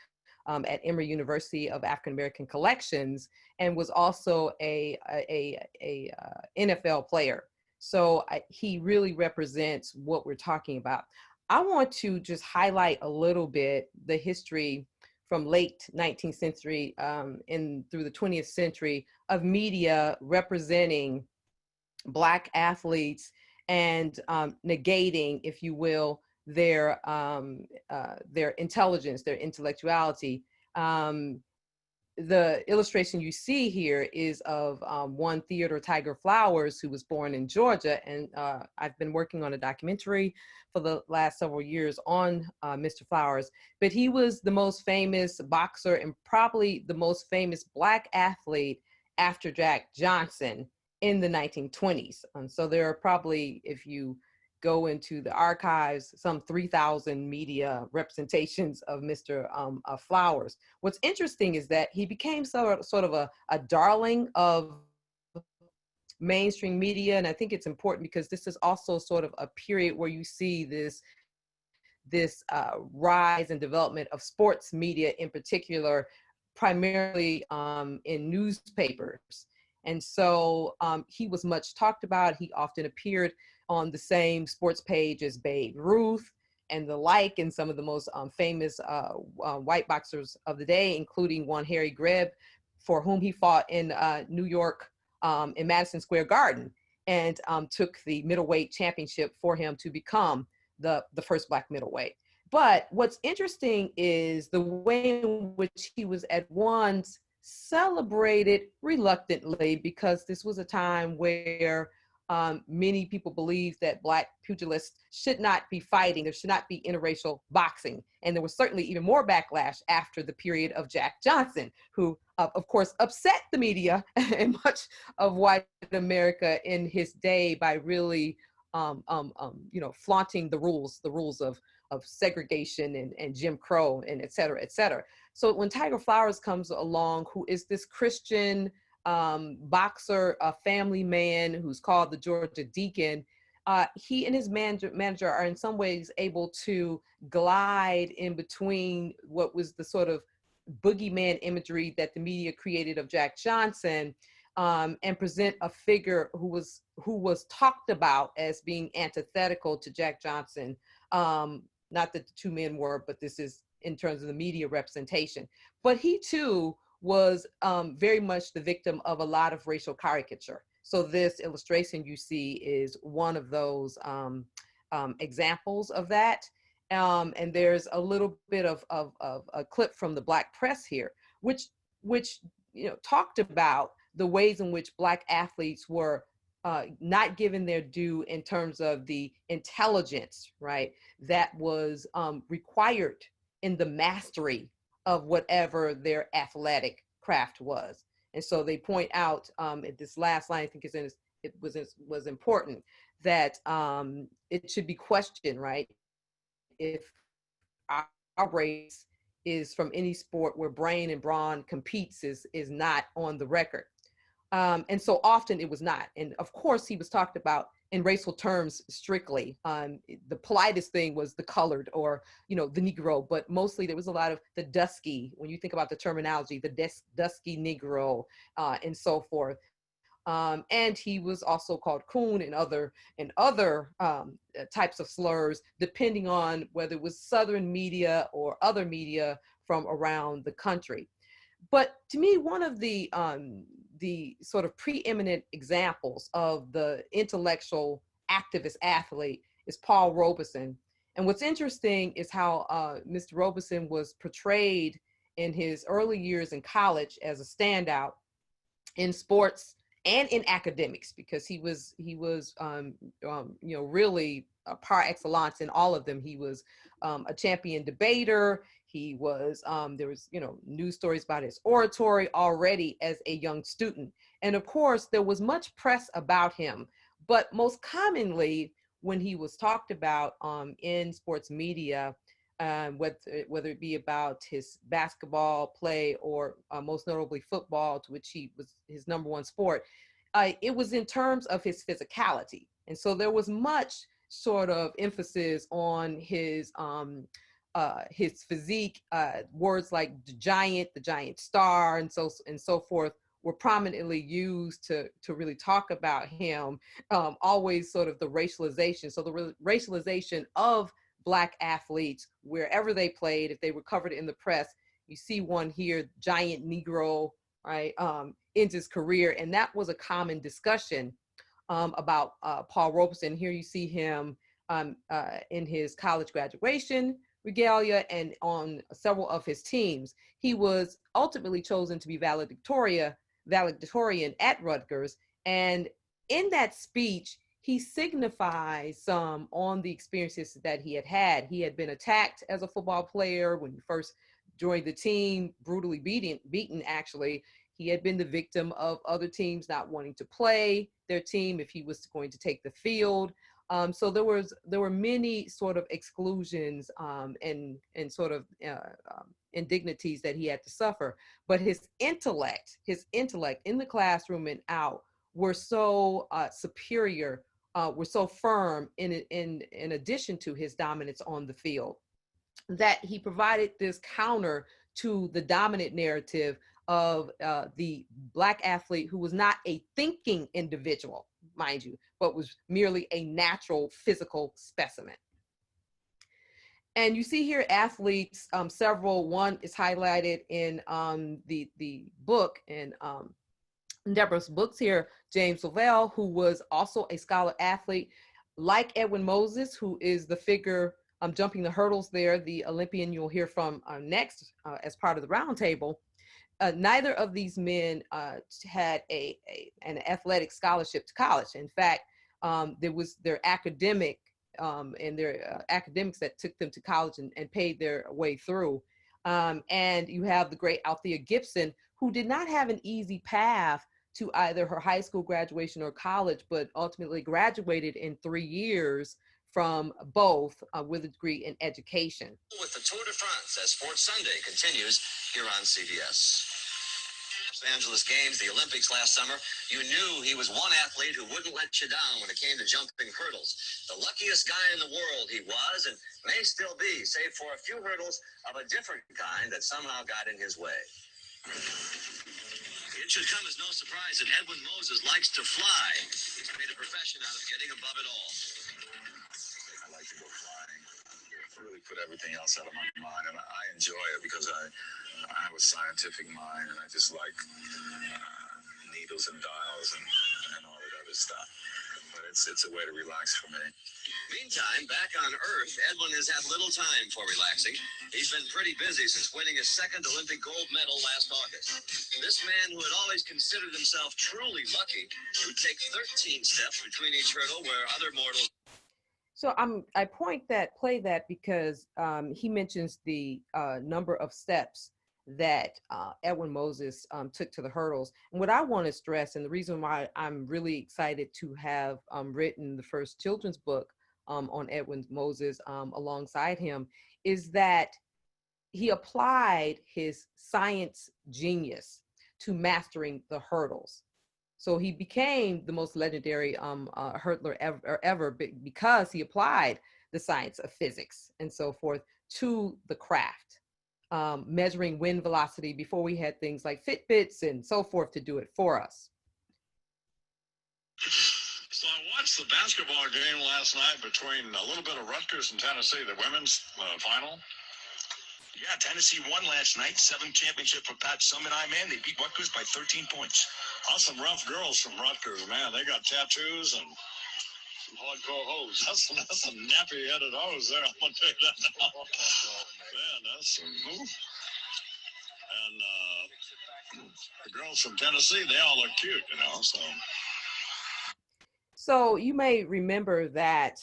at Emory University of African American Collections, and was also a NFL player. So he really represents what we're talking about. I want to just highlight a little bit the history from late 19th century through the 20th century of media representing Black athletes and negating, if you will, their intelligence, their intellectuality. The illustration you see here is of one Theodore Tiger Flowers, who was born in Georgia. And I've been working on a documentary for the last several years on Mr. Flowers, but he was the most famous boxer and probably the most famous Black athlete after Jack Johnson in the 1920s. And so there are probably, if you go into the archives, some 3,000 media representations of Mr. Flowers. What's interesting is that he became sort of a darling of mainstream media. And I think it's important because this is also sort of a period where you see this rise and development of sports media in particular, primarily in newspapers. And so he was much talked about. He often appeared on the same sports page as Babe Ruth and the like, and some of the most famous white boxers of the day, including one Harry Greb, for whom he fought in New York in Madison Square Garden, and took the middleweight championship for him to become the first Black middleweight. But what's interesting is the way in which he was at once celebrated reluctantly, because this was a time where many people believed that Black pugilists should not be fighting. There should not be interracial boxing. And there was certainly even more backlash after the period of Jack Johnson, who, of course, upset the media and much of white America in his day by really, flaunting the rules of segregation and Jim Crow and et cetera, et cetera. So when Tiger Flowers comes along, who is this Christian boxer, a family man who's called the Georgia Deacon, he and his manager are in some ways able to glide in between what was the sort of boogeyman imagery that the media created of Jack Johnson, and present a figure who was talked about as being antithetical to Jack Johnson. Not that the two men were, but this is in terms of the media representation. But he too was very much the victim of a lot of racial caricature. So this illustration you see is one of those examples of that. And there's a little bit of a clip from the Black press here, which talked about the ways in which Black athletes were not given their due in terms of the intelligence, right, that was required in the mastery of whatever their athletic craft was. And so they point out at this last line, I think it was important, that it should be questioned, right, if our race is from any sport where brain and brawn competes is not on the record. And so often it was not. And of course he was talked about in racial terms strictly. The politest thing was the colored or, the Negro, but mostly there was a lot of the dusky, when you think about the terminology, the dusky Negro and so forth. And he was also called coon and other types of slurs, depending on whether it was Southern media or other media from around the country. But to me, one of the sort of preeminent examples of the intellectual activist athlete is Paul Robeson. And what's interesting is how Mr. Robeson was portrayed in his early years in college as a standout in sports and in academics, because he was really par excellence in all of them. He was a champion debater. He was there was news stories about his oratory already as a young student, and of course there was much press about him. But most commonly, when he was talked about in sports media, whether it be about his basketball play or most notably football, to which he was his number one sport, it was in terms of his physicality. And so there was much sort of emphasis on his physique. Words like the giant star, and so forth were prominently used to really talk about him. Always sort of the racialization. So the racialization of Black athletes wherever they played, if they were covered in the press. You see one here, giant Negro, right, ends his career. And that was a common discussion about Paul Robeson. Here you see him in his college graduation regalia and on several of his teams. He was ultimately chosen to be valedictorian at Rutgers. And in that speech, he signifies some on the experiences that he had had. He had been attacked as a football player when he first joined the team, brutally beaten actually. He had been the victim of other teams not wanting to play their team if he was going to take the field. So there were many sort of exclusions and sort of indignities that he had to suffer. But his intellect in the classroom and out were so superior, were so firm in addition to his dominance on the field, that he provided this counter to the dominant narrative of the Black athlete who was not a thinking individual, mind you, but was merely a natural physical specimen. And you see here athletes, several. One is highlighted in the book, in Deborah's books here, James Lavelle, who was also a scholar athlete, like Edwin Moses, who is the figure jumping the hurdles there, the Olympian you'll hear from next as part of the roundtable. Neither of these men had an athletic scholarship to college. In fact, there was their academics that took them to college and paid their way through. And you have the great Althea Gibson, who did not have an easy path to either her high school graduation or college, but ultimately graduated in 3 years from both with a degree in education. With the Tour de France as Sports Sunday continues here on CBS. Los Angeles Games, the Olympics last summer, you knew he was one athlete who wouldn't let you down when it came to jumping hurdles. The luckiest guy in the world he was, and may still be, save for a few hurdles of a different kind that somehow got in his way. It should come as no surprise that Edwin Moses likes to fly. He's made a profession out of getting above it all. I like to go flying. Really put everything else out of my mind, and I enjoy it because I have a scientific mind, and I just like needles and dials and all that other stuff. But it's a way to relax for me. Meantime, back on Earth, Edwin has had little time for relaxing. He's been pretty busy since winning his second Olympic gold medal last August. This man, who had always considered himself truly lucky, would take 13 steps between each hurdle where other mortals. So I play that because he mentions the number of steps that Edwin Moses took to the hurdles. And what I want to stress, and the reason why I'm really excited to have written the first children's book on Edwin Moses alongside him, is that he applied his science genius to mastering the hurdles. So he became the most legendary hurdler ever because he applied the science of physics and so forth to the craft, measuring wind velocity before we had things like Fitbits and so forth to do it for us. So I watched the basketball game last night between a little bit of Rutgers and Tennessee, the women's final. Yeah, Tennessee won last night. 7th championship for Pat Summitt. Man, they beat Rutgers by 13 points. Awesome rough girls from Rutgers, man. They got tattoos and some hardcore hoes. That's some nappy-headed hoes there. I'm gonna tell you that now. Man, that's some move. And the girls from Tennessee, they all look cute, you know. So you may remember that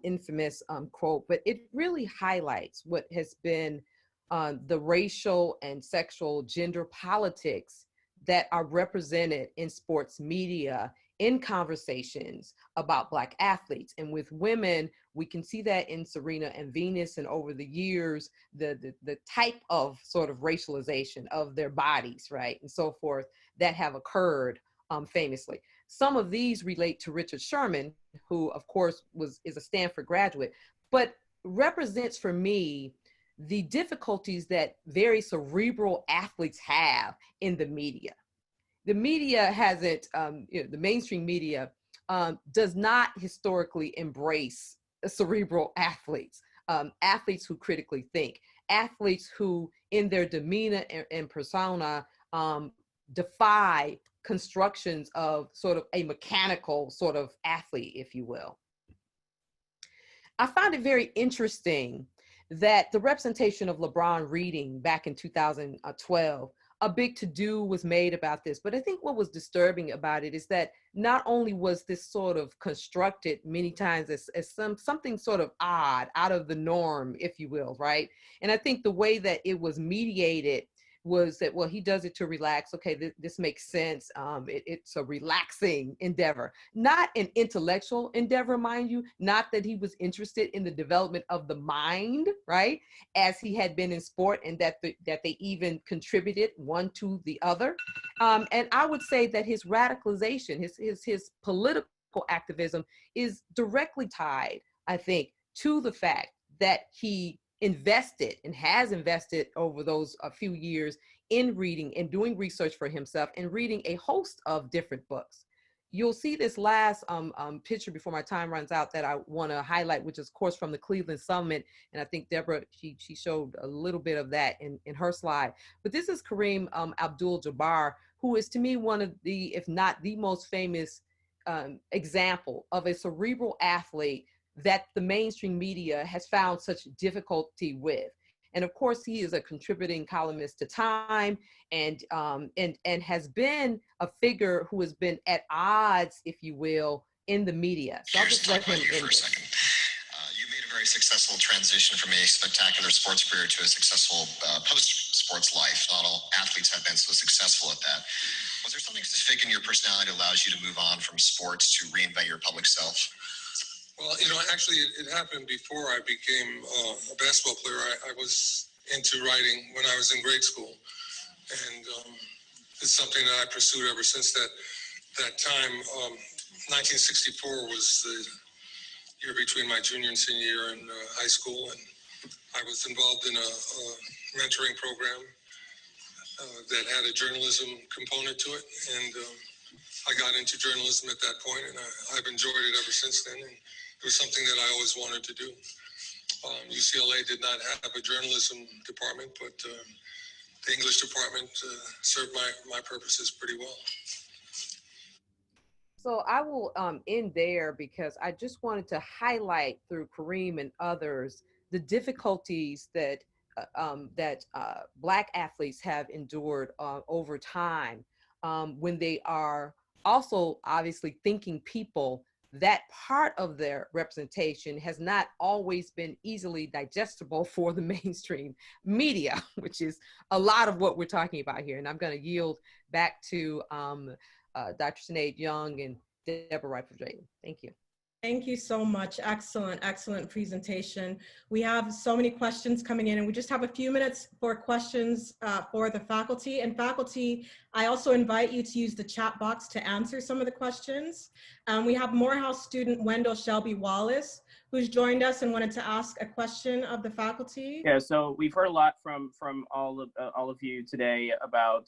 infamous quote, but it really highlights what has been the racial and sexual gender politics that are represented in sports media in conversations about Black athletes. And with women, we can see that in Serena and Venus, and over the years, the type of sort of racialization of their bodies, right, and so forth, that have occurred famously. Some of these relate to Richard Sherman, who of course is a Stanford graduate, but represents for me the difficulties that very cerebral athletes have in the media. The media hasn't, the mainstream media does not historically embrace cerebral athletes, athletes who critically think, athletes who in their demeanor and persona defy constructions of sort of a mechanical sort of athlete, if you will. I found it very interesting that the representation of LeBron reading back in 2012, a big to-do was made about this. But I think what was disturbing about it is that not only was this sort of constructed many times as something sort of odd, out of the norm, if you will, right? And I think the way that it was mediated was that, well, he does it to relax. Okay, this makes sense. It's a relaxing endeavor, not an intellectual endeavor, mind you, not that he was interested in the development of the mind, right, as he had been in sport, and that they even contributed one to the other. And I would say that his radicalization, his political activism is directly tied, I think, to the fact that he invested and has invested over those few years in reading and doing research for himself and reading a host of different books. You'll see this last picture before my time runs out that I want to highlight, which is, of course, from the Cleveland Summit. And I think Deborah, she showed a little bit of that in her slide. But this is Kareem Abdul-Jabbar, who is to me one of the, if not the most famous example of a cerebral athlete that the mainstream media has found such difficulty with. And of course, he is a contributing columnist to Time, and has been a figure who has been at odds, if you will, in the media. So I'll just let him in. For a second. You made a very successful transition from a spectacular sports career to a successful post-sports life. Not all athletes have been so successful at that. Was there something specific in your personality that allows you to move on from sports to reinvent your public self? Well, actually, it happened before I became a basketball player. I was into writing when I was in grade school, and it's something that I pursued ever since that time. 1964 was the year between my junior and senior year in high school, and I was involved in a mentoring program that had a journalism component to it, and I got into journalism at that point, and I've enjoyed it ever since then. And it was something that I always wanted to do. UCLA did not have a journalism department, but the English department served my purposes pretty well. So I will end there because I just wanted to highlight through Kareem and others the difficulties that Black athletes have endured over time when they are also obviously thinking people. That part of their representation has not always been easily digestible for the mainstream media, which is a lot of what we're talking about here. And I'm going to yield back to Dr. Sinead Young and Deborah Wright-Drayton. Thank you. Thank you so much. Excellent, excellent presentation. We have so many questions coming in, and we just have a few minutes for questions for the faculty. And faculty, I also invite you to use the chat box to answer some of the questions. We have Morehouse student Wendell Shelby Wallace, who's joined us and wanted to ask a question of the faculty. Yeah, so we've heard a lot from all of you today about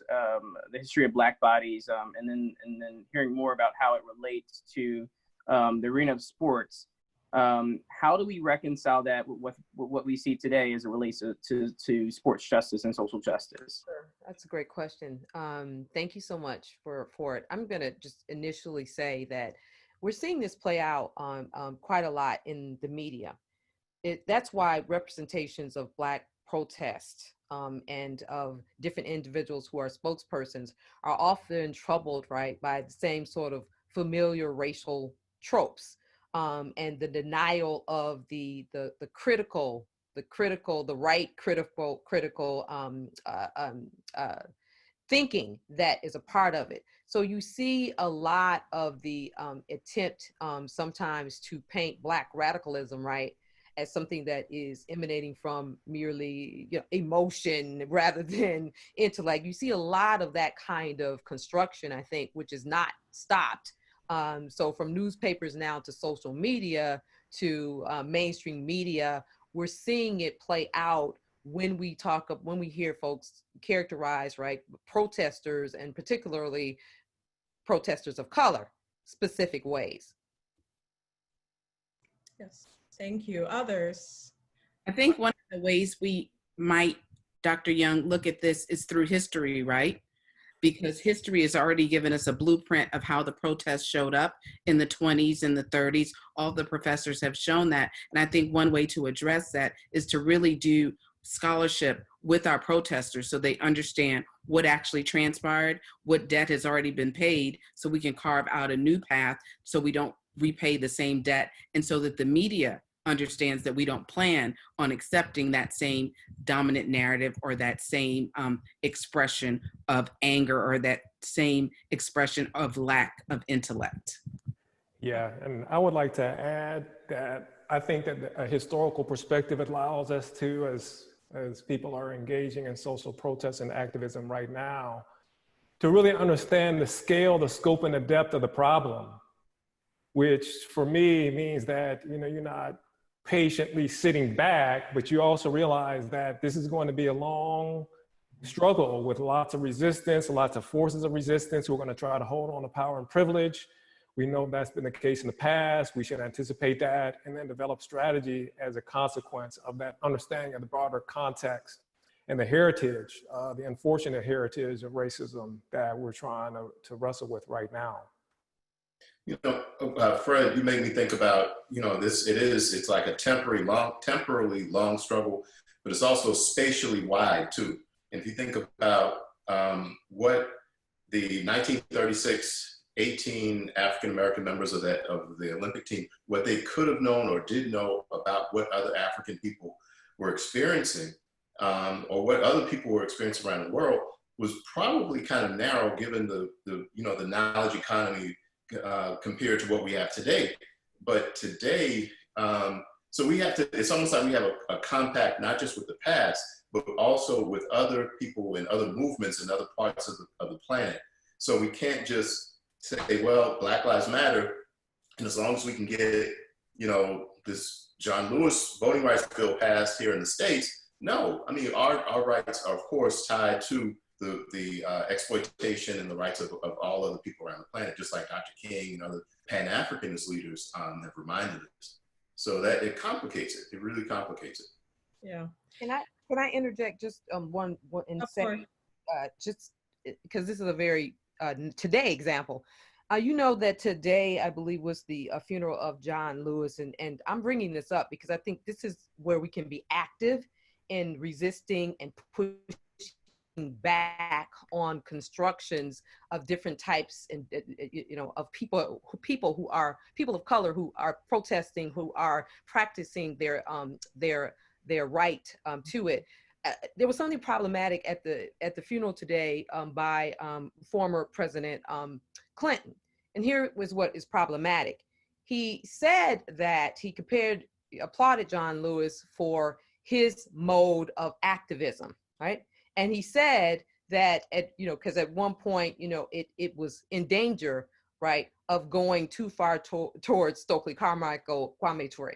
the history of Black bodies, and then hearing more about how it relates to the arena of sports. How do we reconcile that with what we see today as it relates to sports justice and social justice? Sure. That's a great question. Thank you so much for it. I'm going to just initially say that we're seeing this play out quite a lot in the media. That's why representations of Black protest and of different individuals who are spokespersons are often troubled, right, by the same sort of familiar racial tropes and the denial of the critical thinking that is a part of it. So you see a lot of the attempt sometimes to paint Black radicalism, right, as something that is emanating from merely emotion rather than intellect. You see a lot of that kind of construction, I think, which is not stopped. So from newspapers now to social media to mainstream media, we're seeing it play out when we hear folks characterize, right, protesters and particularly protesters of color, specific ways. Yes, thank you. Others? I think one of the ways we might, Dr. Young, look at this is through history, right? Because history has already given us a blueprint of how the protests showed up in the 20s and the 30s. All the professors have shown that. And I think one way to address that is to really do scholarship with our protesters so they understand what actually transpired, what debt has already been paid, so we can carve out a new path so we don't repay the same debt, and so that the media understands that we don't plan on accepting that same dominant narrative or that same expression of anger or that same expression of lack of intellect. Yeah, and I would like to add that I think that a historical perspective allows us to, as people are engaging in social protest and activism right now, to really understand the scale, the scope, and the depth of the problem, which for me means that you're not patiently sitting back, but you also realize that this is going to be a long struggle with lots of resistance, lots of forces of resistance who are going to try to hold on to power and privilege. We know that's been the case in the past. We should anticipate that and then develop strategy as a consequence of that understanding of the broader context and the heritage, the unfortunate heritage of racism that we're trying to wrestle with right now. Fred, you made me think about, it's like a temporally long struggle, but it's also spatially wide too. And if you think about what the 1936 18 African-American members of the Olympic team, what they could have known or did know about what other African people were experiencing, or what other people were experiencing around the world, was probably kind of narrow given the knowledge economy compared to what we have today. But today, so we have to, it's almost like we have a compact, not just with the past, but also with other people and other movements in other parts of the planet. So we can't just say, well, Black Lives Matter, and as long as we can get, this John Lewis voting rights bill passed here in the States, no, I mean, our rights are of course tied to the exploitation and the rights of all other people around the planet, just like Dr. King and other Pan-Africanist leaders have reminded us. So that it complicates it. It really complicates it. Yeah. Can I interject just one and say, just because this is a very today example. You know that today, I believe, was the funeral of John Lewis, and I'm bringing this up because I think this is where we can be active in resisting and pushing back on constructions of different types and of people who are people of color who are protesting, who are practicing their right to it. There was something problematic at the funeral today by former President Clinton, and here was what is problematic. He said that he applauded John Lewis for his mode of activism, right? And he said that because at one point, it was in danger, right, of going too far towards Stokely Carmichael, Kwame Ture.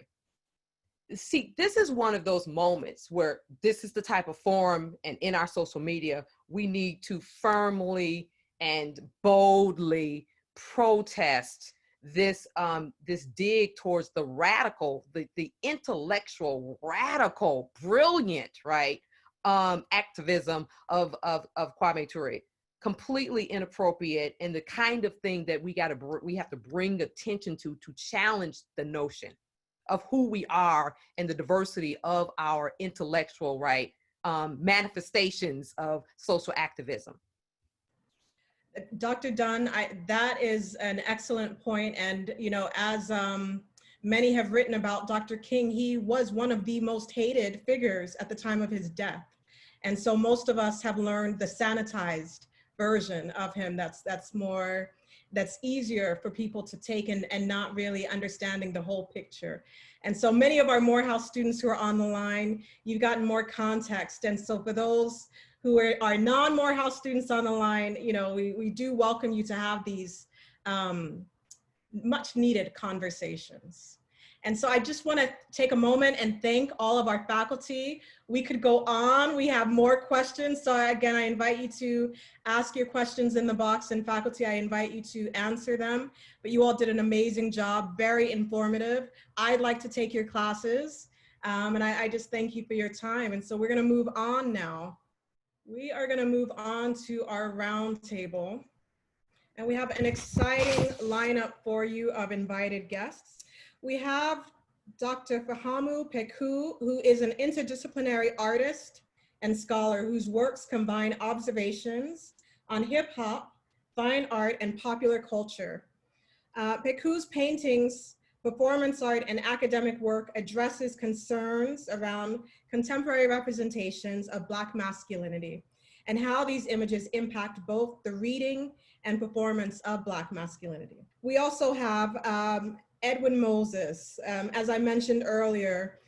See, this is one of those moments where this is the type of forum, and in our social media, we need to firmly and boldly protest this this dig towards the radical, the intellectual, radical, brilliant, right, activism of Kwame Ture. Completely inappropriate, and the kind of thing that we have to bring attention to challenge the notion of who we are and the diversity of our intellectual, right, manifestations of social activism. Dr. Dunn, that is an excellent point. And, you know, as many have written about Dr. King, he was one of the most hated figures at the time of his death. And so most of us have learned the sanitized version of him that's easier for people to take and not really understanding the whole picture. And so many of our Morehouse students who are on the line, you've gotten more context. And so for those who are non-Morehouse students on the line, you know, we do welcome you to have these much needed conversations. And so I just want to take a moment and thank all of our faculty. We could go on, we have more questions. So again, I invite you to ask your questions in the box, and faculty, I invite you to answer them. But you all did an amazing job, very informative. I'd like to take your classes, and I just thank you for your time. And so we're gonna move on now. We are gonna move on to our roundtable. And we have an exciting lineup for you of invited guests. We have Dr. Fahamu Peku, who is an interdisciplinary artist and scholar whose works combine observations on hip hop, fine art, and popular culture. Peku's paintings, performance art, and academic work addresses concerns around contemporary representations of Black masculinity and how these images impact both the reading and performance of Black masculinity. We also have Edwin Moses, as I mentioned earlier,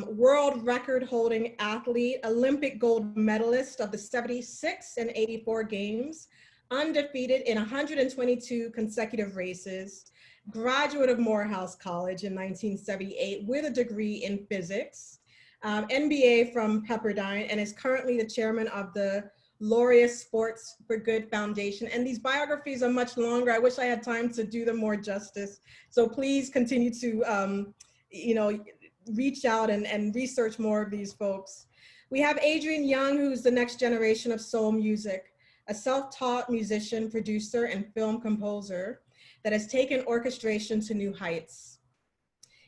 world record holding athlete, Olympic gold medalist of the 76 and 84 games, undefeated in 122 consecutive races, graduate of Morehouse College in 1978 with a degree in physics, MBA from Pepperdine, and is currently the chairman of the Laureus Sports for Good Foundation. And these biographies are much longer. I wish I had time to do them more justice. So please continue to, you know, reach out and research more of these folks. We have Adrian Young, who's the next generation of soul music, a self-taught musician, producer, and film composer that has taken orchestration to new heights.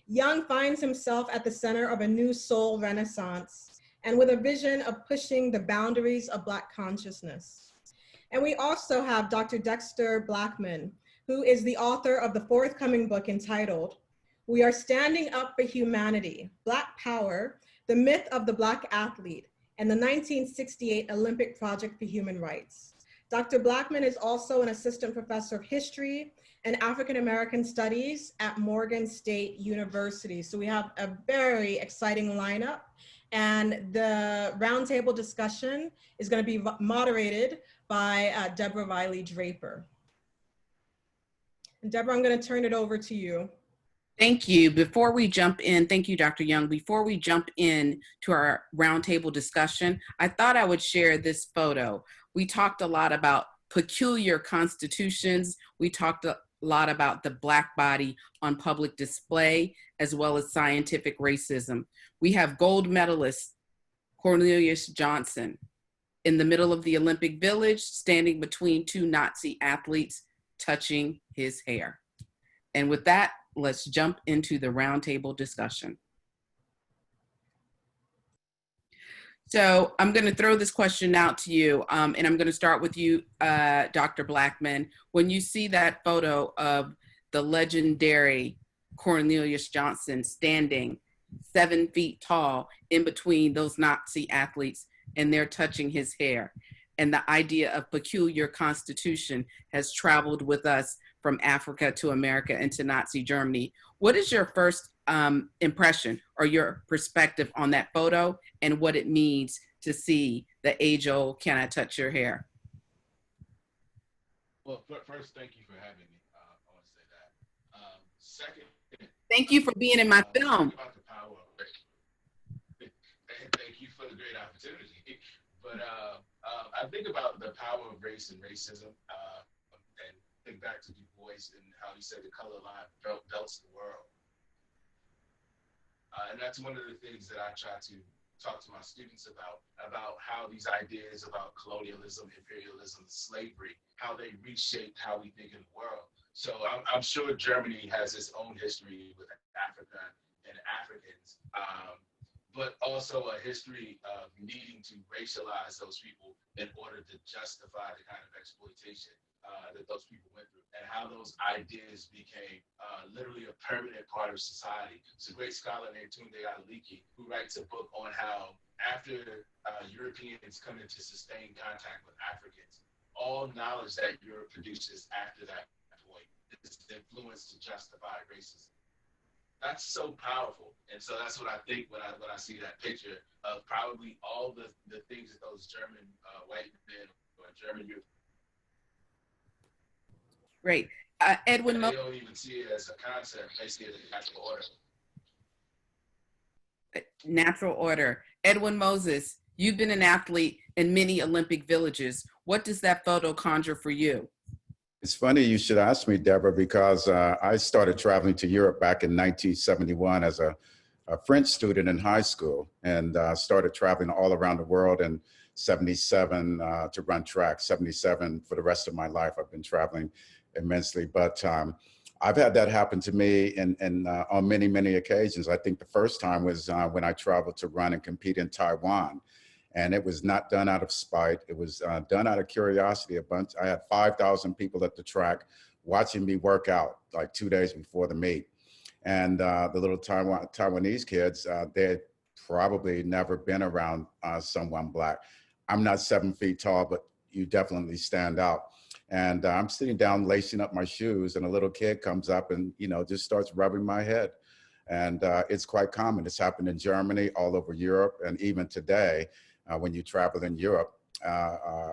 Young finds himself at the center of a new soul renaissance, and with a vision of pushing the boundaries of Black consciousness. And we also have Dr. Dexter Blackmon, who is the author of the forthcoming book entitled, We Are Standing Up for Humanity, Black Power, the Myth of the Black Athlete, and the 1968 Olympic Project for Human Rights. Dr. Blackmon is also an assistant professor of history and African American studies at Morgan State University. So we have a very exciting lineup. And the roundtable discussion is going to be moderated by Deborah Riley Draper. And Deborah, I'm going to turn it over to you. Thank you. Before we jump in, thank you, Dr. Young. Before we jump in to our roundtable discussion, I thought I would share this photo. We talked a lot about peculiar constitutions. We talked a lot about the Black body on public display, as well as scientific racism. We have gold medalist Cornelius Johnson in the middle of the Olympic Village, standing between two Nazi athletes, touching his hair. And with that, let's jump into the roundtable discussion. So I'm going to throw this question out to you, and I'm going to start with you, Dr. Blackmon. When you see that photo of the legendary Cornelius Johnson standing 7 feet tall in between those Nazi athletes, and they're touching his hair, and the idea of peculiar constitution has traveled with us from Africa to America and to Nazi Germany. What is your first impression or your perspective on that photo and what it means to see the age-old "Can I touch your hair"? Well, first, thank you for having me. I want to say that. Second, thank you for being in my film. About the power of race. Thank you for the great opportunity. But I think about the power of race and racism, and think back to Du Bois and how he said the color line belts the world. And that's one of the things that I try to talk to my students about how these ideas about colonialism, imperialism, slavery, how they reshaped how we think in the world. So I'm sure Germany has its own history with Africa and Africans, but also a history of needing to racialize those people in order to justify the kind of exploitation that those people went through, and how those ideas became literally a permanent part of society. There's a great scholar named Tunde Adeleke who writes a book on how after Europeans come into sustained contact with Africans, all knowledge that Europe produces after that point is influenced to justify racism. That's so powerful. And so that's what I think when I see that picture of probably all the things that those German white men or German Europeans. Great. Edwin They don't even see it as a concept. They see it as a natural order. Natural order. Edwin Moses, you've been an athlete in many Olympic villages. What does that photo conjure for you? It's funny you should ask me, Deborah, because I started traveling to Europe back in 1971 as a French student in high school, and started traveling all around the world in 77 to run track. 77 for the rest of my life. I've been traveling immensely, but I've had that happen to me on many, many occasions. I think the first time was when I traveled to run and compete in Taiwan. And it was not done out of spite. It was done out of curiosity. I had 5,000 people at the track watching me work out like 2 days before the meet. And the little Taiwanese kids, they had probably never been around someone Black. I'm not 7 feet tall, but you definitely stand out. And I'm sitting down lacing up my shoes, and a little kid comes up and, just starts rubbing my head. And it's quite common. It's happened in Germany, all over Europe, and even today, when you travel in Europe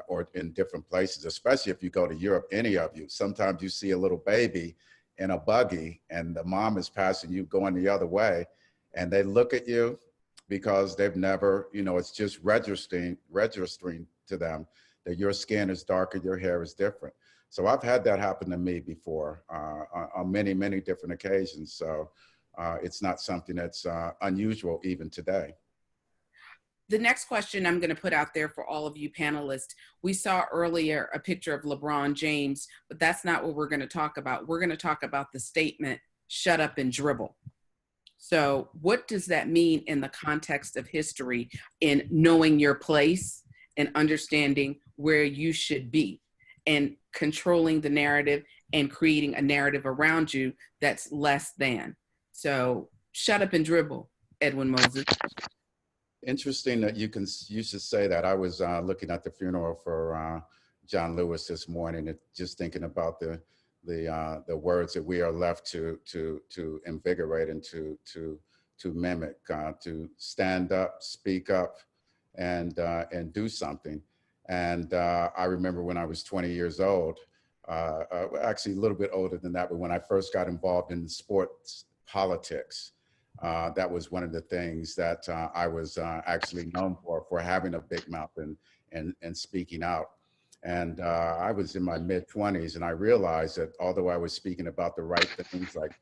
or in different places, especially if you go to Europe, any of you, sometimes you see a little baby in a buggy and the mom is passing you going the other way, and they look at you because they've never, it's just registering to them that your skin is darker, your hair is different. So I've had that happen to me before on many, many different occasions. So it's not something that's unusual even today. The next question I'm going to put out there for all of you panelists. We saw earlier a picture of LeBron James, but that's not what we're going to talk about. We're going to talk about the statement, shut up and dribble. So what does that mean in the context of history, in knowing your place and understanding where you should be and controlling the narrative and creating a narrative around you that's less than? So shut up and dribble, Edwin Moses. Interesting that you should say that. I was looking at the funeral for John Lewis this morning, and just thinking about the words that we are left to invigorate and to mimic, to stand up, speak up, and do something. And I remember when I was 20 years old, actually a little bit older than that, but when I first got involved in sports politics. That was one of the things that I was actually known for having a big mouth and speaking out. And I was in my mid-20s, and I realized that although I was speaking about the right things like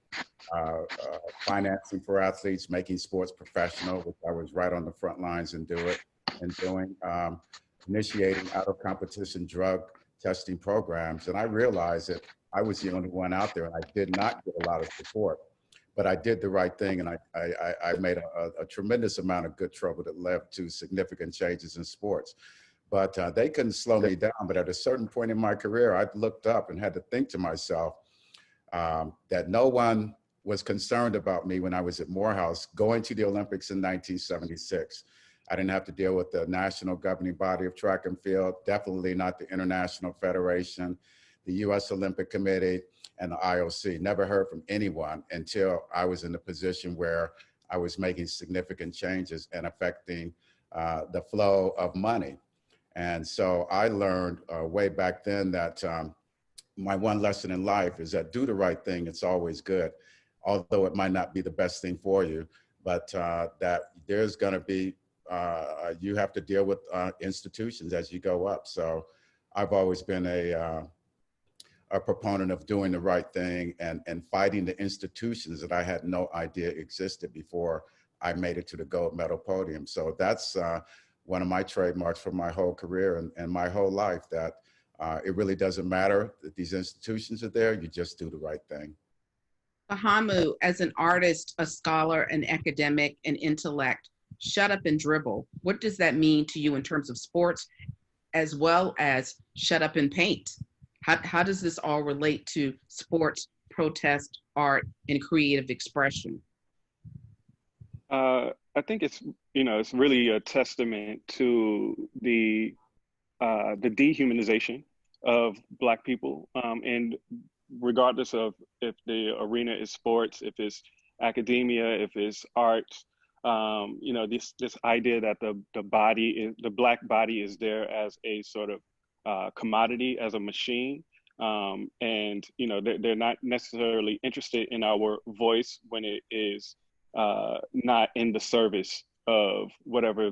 financing for athletes, making sports professional, which I was right on the front lines and doing, initiating out-of-competition drug testing programs. And I realized that I was the only one out there, and I did not get a lot of support. But I did the right thing, and I made a tremendous amount of good trouble that led to significant changes in sports. But they couldn't slow me down. But at a certain point in my career, I looked up and had to think to myself that no one was concerned about me when I was at Morehouse going to the Olympics in 1976. I didn't have to deal with the national governing body of track and field, definitely not the International Federation, the U.S. Olympic Committee, and the IOC. Never heard from anyone until I was in the position where I was making significant changes and affecting the flow of money. And so I learned way back then that my one lesson in life is that do the right thing, it's always good, although it might not be the best thing for you, but that there's gonna be, you have to deal with institutions as you go up. So I've always been a a proponent of doing the right thing and fighting the institutions that I had no idea existed before I made it to the gold medal podium. So that's one of my trademarks for my whole career and my whole life, that it really doesn't matter that these institutions are there, you just do the right thing. Fahamu, as an artist, a scholar, an academic, an intellect, shut up and dribble. What does that mean to you in terms of sports, as well as shut up and paint? How does this all relate to sports, protest, art, and creative expression? I think it's, it's really a testament to the dehumanization of Black people, and regardless of if the arena is sports, if it's academia, if it's art, this idea that the Black body is there as a sort of commodity, as a machine, and they're not necessarily interested in our voice when it is not in the service of whatever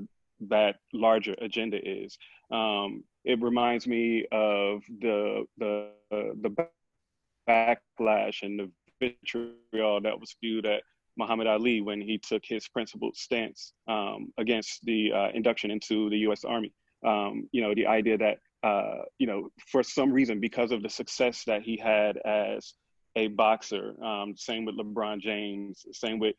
that larger agenda is. It reminds me of the backlash and the vitriol that was spewed at Muhammad Ali when he took his principled stance against the induction into the U.S. Army. The idea that, for some reason, because of the success that he had as a boxer, same with LeBron James, same with,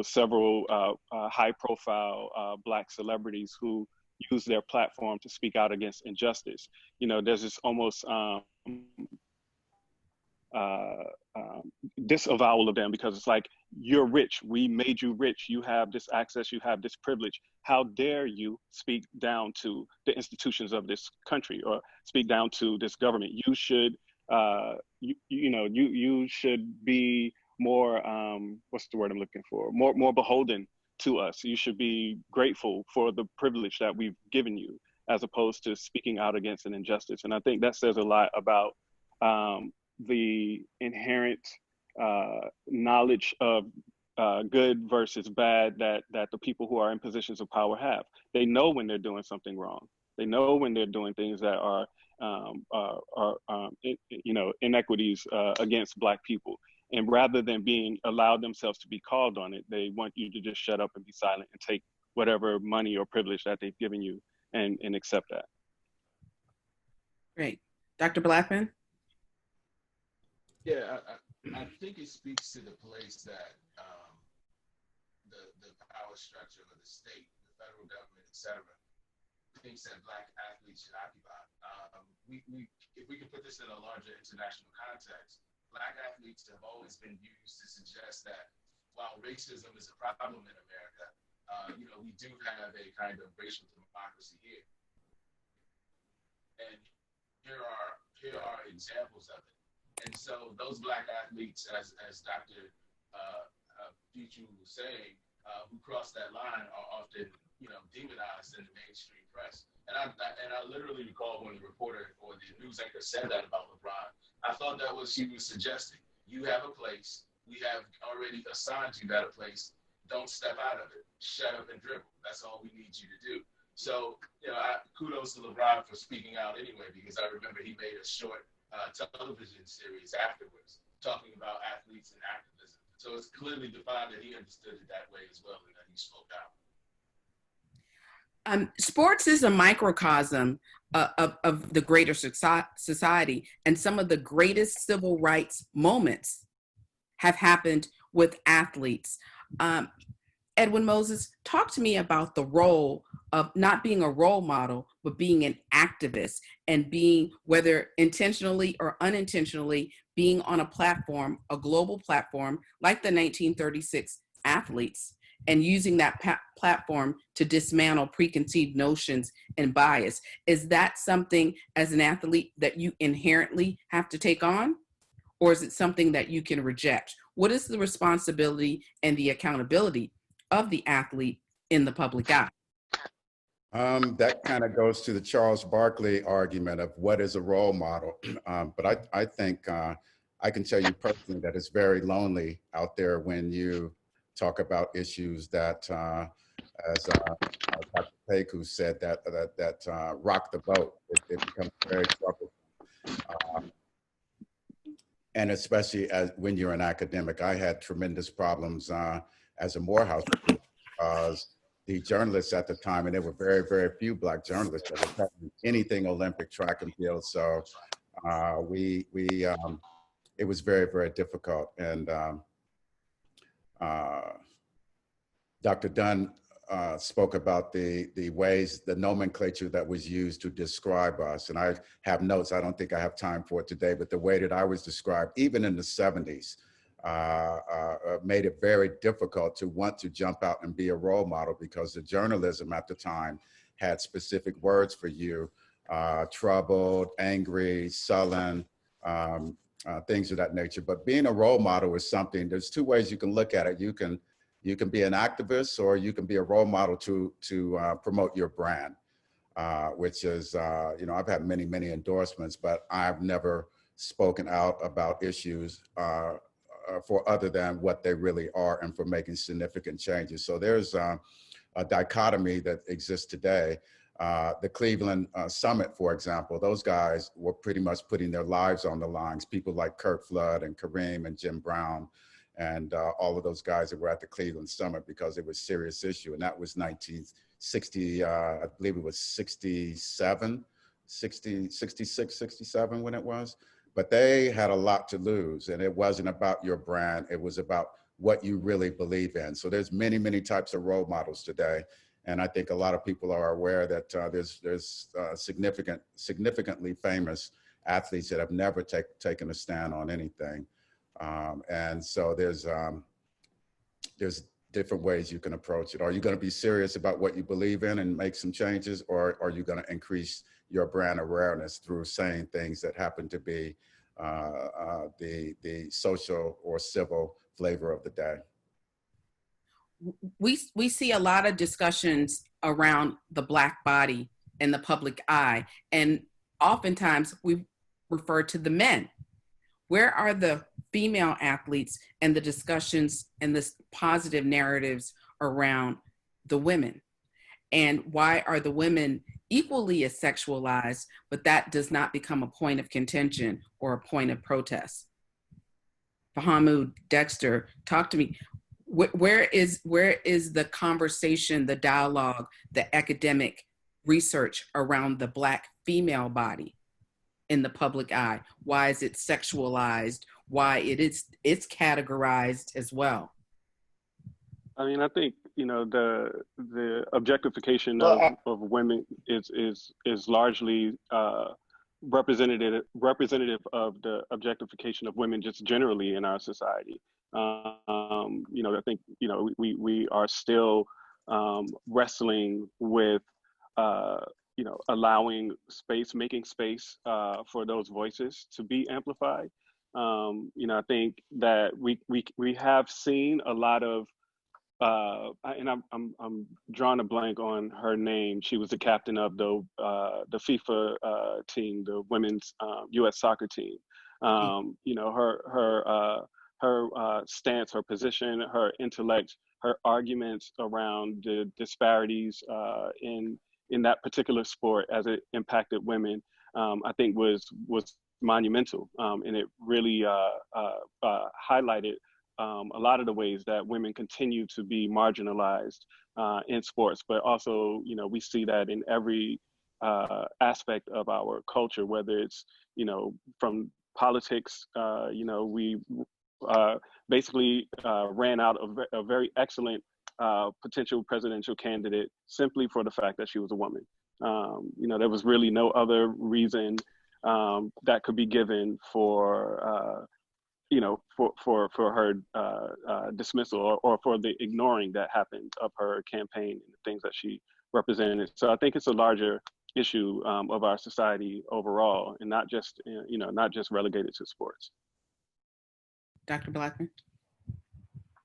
several high-profile Black celebrities who use their platform to speak out against injustice. There's this almost disavowal of them, because it's like, you're rich, we made you rich, you have this access, you have this privilege. How dare you speak down to the institutions of this country or speak down to this government? You should, you should be more, what's the word I'm looking for? More beholden to us. You should be grateful for the privilege that we've given you, as opposed to speaking out against an injustice. And I think that says a lot about the inherent knowledge of good versus bad that the people who are in positions of power have. They know when they're doing something wrong. They know when they're doing things that are inequities against Black people. And rather than being allowed themselves to be called on it, they want you to just shut up and be silent and take whatever money or privilege that they've given you and accept that. Great. Dr. Blackman? Yeah, I think it speaks to the place that the power structure of the state, the federal government, et cetera, thinks that Black athletes should occupy. If we can put this in a larger international context, Black athletes have always been used to suggest that while racism is a problem in America, we do have a kind of racial democracy here. And here are examples of it. And so those Black athletes, as Dr. Pichu was saying, who cross that line are often, demonized in the mainstream press. And I literally recall when the reporter or the news anchor said that about LeBron. I thought that was, he was suggesting, you have a place, we have already assigned you that a place, don't step out of it, shut up and dribble. That's all we need you to do. So, kudos to LeBron for speaking out anyway, because I remember he made a short television series afterwards talking about athletes and activism. So it's clearly defined that he understood it that way as well, and that he spoke out. Sports is a microcosm of the greater society, and some of the greatest civil rights moments have happened with athletes. Edwin Moses, talk to me about the role of not being a role model, but being an activist, and being, whether intentionally or unintentionally, being on a platform, a global platform like the 1936 athletes, and using that platform to dismantle preconceived notions and bias. Is that something as an athlete that you inherently have to take on? Or is it something that you can reject? What is the responsibility and the accountability of the athlete in the public eye? That kind of goes to the Charles Barkley argument of what is a role model. But I think I can tell you personally that it's very lonely out there when you talk about issues that, as Dr. Peku said, that rock the boat. It becomes very troublesome. and especially when you're an academic. I had tremendous problems as a Morehouse student because the journalists at the time, and there were very, very few Black journalists that were covering anything Olympic, track and field. So it was very, very difficult. And Dr. Dunn spoke about the ways, the nomenclature that was used to describe us. And I have notes, I don't think I have time for it today, but the way that I was described, even in the 70s, made it very difficult to want to jump out and be a role model, because the journalism at the time had specific words for you, troubled, angry, sullen, things of that nature. But being a role model is something, there's two ways you can look at it. You can be an activist, or you can be a role model to promote your brand, which is, I've had many, many endorsements, but I've never spoken out about issues for other than what they really are and for making significant changes. So there's a dichotomy that exists today. The Cleveland Summit, for example, those guys were pretty much putting their lives on the lines. People like Curt Flood and Kareem and Jim Brown, and all of those guys that were at the Cleveland Summit, because it was a serious issue. And that was 1960, I believe it was 67, 66, 67 when it was. But they had a lot to lose, and it wasn't about your brand. It was about what you really believe in. So there's many, many types of role models today. And I think a lot of people are aware that there's significantly famous athletes that have never taken a stand on anything. And so there's different ways you can approach it. Are you going to be serious about what you believe in and make some changes, or are you going to increase your brand awareness through saying things that happen to be the social or civil flavor of the day? We see a lot of discussions around the Black body in the public eye, and oftentimes we refer to the men. Where are the female athletes and the discussions and the positive narratives around the women? And why are the women equally as sexualized, but that does not become a point of contention or a point of protest? Fahamu, Dexter, talk to me. Where is the conversation, the dialogue, the academic research around the Black female body in the public eye? Why is it sexualized? Why it's categorized as well? I mean, I think, the objectification of women is largely representative of the objectification of women just generally in our society. I think, we are still wrestling with, allowing space, making space for those voices to be amplified. I think that we have seen a lot of, and I'm drawing a blank on her name. She was the captain of the FIFA team, the women's U.S. soccer team. Her stance, her position, her intellect, her arguments around the disparities in that particular sport as it impacted women, I think was monumental, and it really highlighted a lot of the ways that women continue to be marginalized in sports. But also, we see that in every aspect of our culture, whether it's, from politics, we basically ran out a very excellent potential presidential candidate simply for the fact that she was a woman. There was really no other reason that could be given for her dismissal or for the ignoring that happened of her campaign and the things that she represented. So I think it's a larger issue of our society overall, and not just relegated to sports. Dr. Blackman?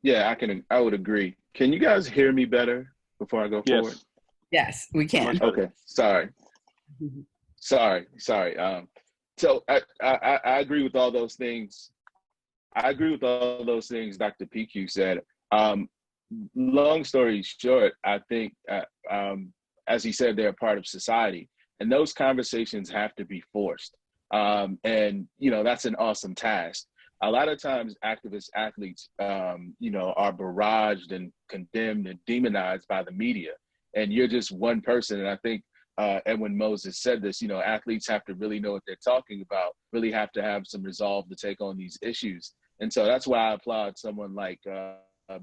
Yeah, I would agree. Can you guys hear me better before I go forward? Yes, we can. Okay, sorry. Sorry. So I agree with all those things. Dr. PQ said. Long story short, I think, as he said, they're a part of society, and those conversations have to be forced. And that's an awesome task. a lot of times activist athletes, you know, are barraged and condemned and demonized by the media. And you're just one person. And I think Edwin Moses said this, you know, athletes have to really know what they're talking about, really have to have some resolve to take on these issues. And so that's why I applaud someone like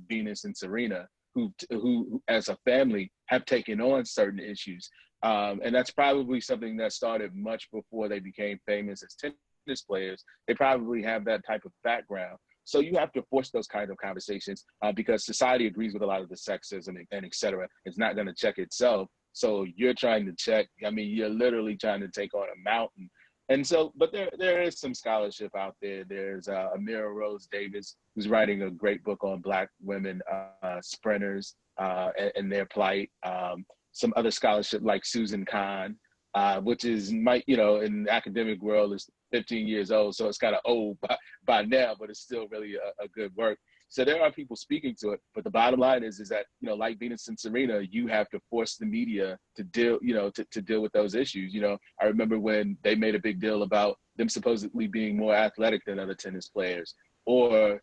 Venus and Serena, who as a family have taken on certain issues. And that's probably something that started much before they became famous as tennis players. They probably have that type of background. So you have to force those kind of conversations because society agrees with a lot of the sexism and et cetera. It's not going to check itself. So you're trying to check, I mean, you're literally trying to take on a mountain. And so, but there is some scholarship out there. There's Amira Rose Davis, who's writing a great book on Black women sprinters and their plight. Some other scholarship like Susan Kahn, which is, you know, in the academic world is 15 years old. So it's kind of old by now, but it's still really a good work. So there are people speaking to it, but the bottom line is that, you know, like Venus and Serena, you have to force the media to deal, you know, to deal with those issues. You know, I remember when they made a big deal about them supposedly being more athletic than other tennis players, or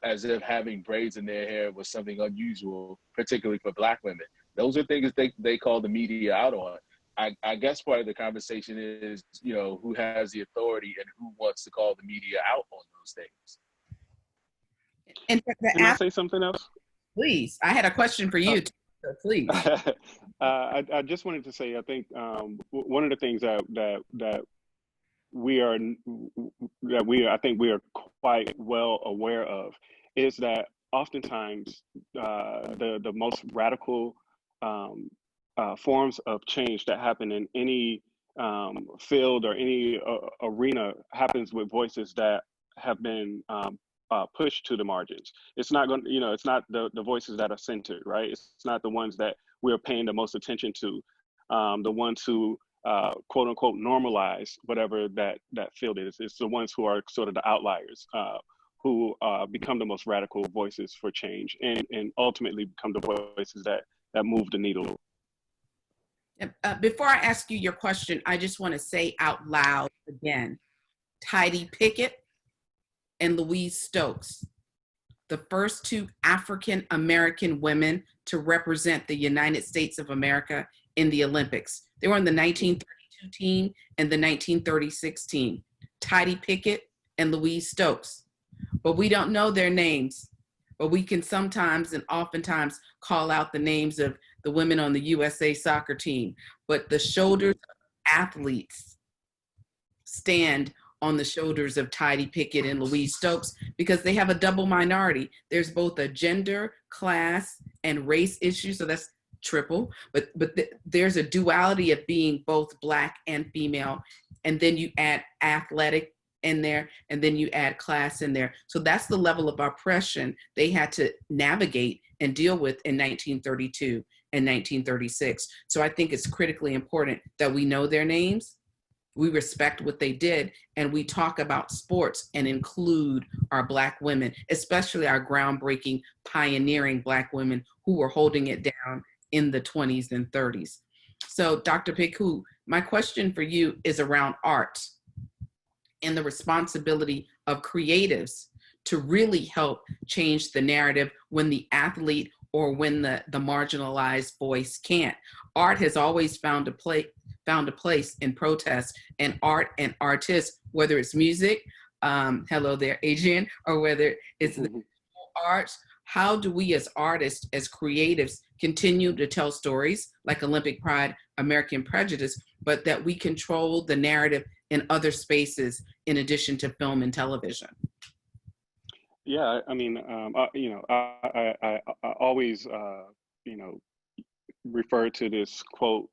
as if having braids in their hair was something unusual, particularly for Black women. Those are things they call the media out on. I guess part of the conversation is, you know, who has the authority and who wants to call the media out on those things. And Can I say something else? Please, I had a question for you. So please. I just wanted to say, I think one of the things that I think we are quite well aware of is that oftentimes the most radical forms of change that happen in any field or any arena happens with voices that have been pushed to the margins. It's not going, you know, it's not the voices that are centered, right? It's not the ones that we're paying the most attention to, the ones who quote unquote normalize whatever that field is. It's the ones who are sort of the outliers, who become the most radical voices for change and ultimately become the voices that move the needle. Before I ask you your question, I just want to say out loud again, Tidie Pickett and Louise Stokes, the first two African-American women to represent the United States of America in the Olympics. They were on the 1932 team and the 1936 team, Tidie Pickett and Louise Stokes. But we don't know their names, but we can sometimes and oftentimes call out the names of the women on the USA soccer team. But the shoulders of athletes stand on the shoulders of Tidie Pickett and Louise Stokes because they have a double minority. There's both a gender, class, and race issue, so that's triple, but there's a duality of being both Black and female, and then you add athletic in there, and then you add class in there. So that's the level of oppression they had to navigate and deal with in 1932 and 1936. So I think it's critically important that we know their names, we respect what they did, and we talk about sports and include our Black women, especially our groundbreaking, pioneering Black women who were holding it down in the 20s and 30s. So Dr. Pickoo, my question for you is around art and the responsibility of creatives to really help change the narrative when the athlete or when the marginalized voice can't. Art has always found a place in protest, and art and artists, whether it's music, hello there, Adrian, or whether it's the arts, how do we as artists, as creatives, continue to tell stories like Olympic Pride, American Prejudice, but that we control the narrative in other spaces in addition to film and television? Yeah, I mean, you know, I always, you know, refer to this quote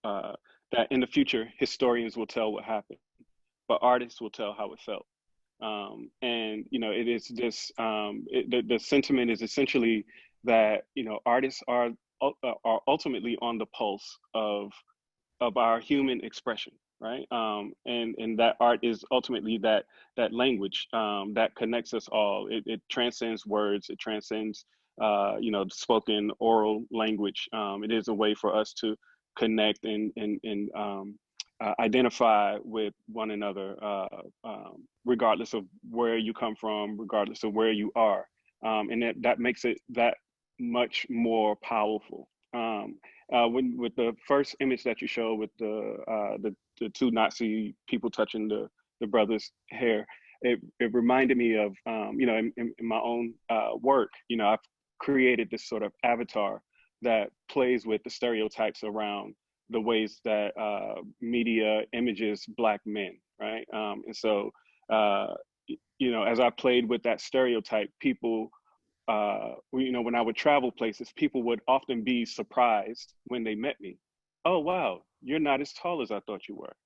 that in the future, historians will tell what happened, but artists will tell how it felt. And, you know, it is this, the sentiment is essentially that, you know, artists are ultimately on the pulse of our human expression, right? And that art is ultimately that language that connects us all. It transcends words, it transcends, you know, spoken oral language. It is a way for us to connect and identify with one another, regardless of where you come from, regardless of where you are. And that makes it that much more powerful. With the first image that you showed with the two Nazi people touching the brother's hair, it reminded me of, in my own work, I've created this sort of avatar that plays with the stereotypes around the ways that media images Black men, right? And so, as I played with that stereotype, people, when I would travel places, people would often be surprised when they met me. Oh, wow, you're not as tall as I thought you were.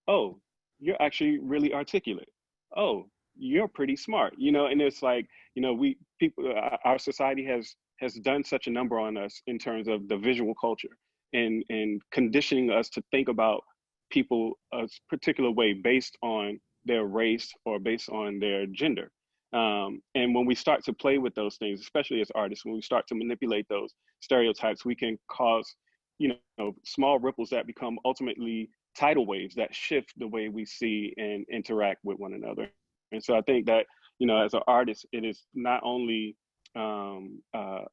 Oh, you're actually really articulate. Oh, you're pretty smart, and it's like, our society has done such a number on us in terms of the visual culture and conditioning us to think about people a particular way based on their race or based on their gender. And when we start to play with those things, especially as artists, when we start to manipulate those stereotypes, we can cause, small ripples that become ultimately tidal waves that shift the way we see and interact with one another. And so I think that, as an artist, it is not only a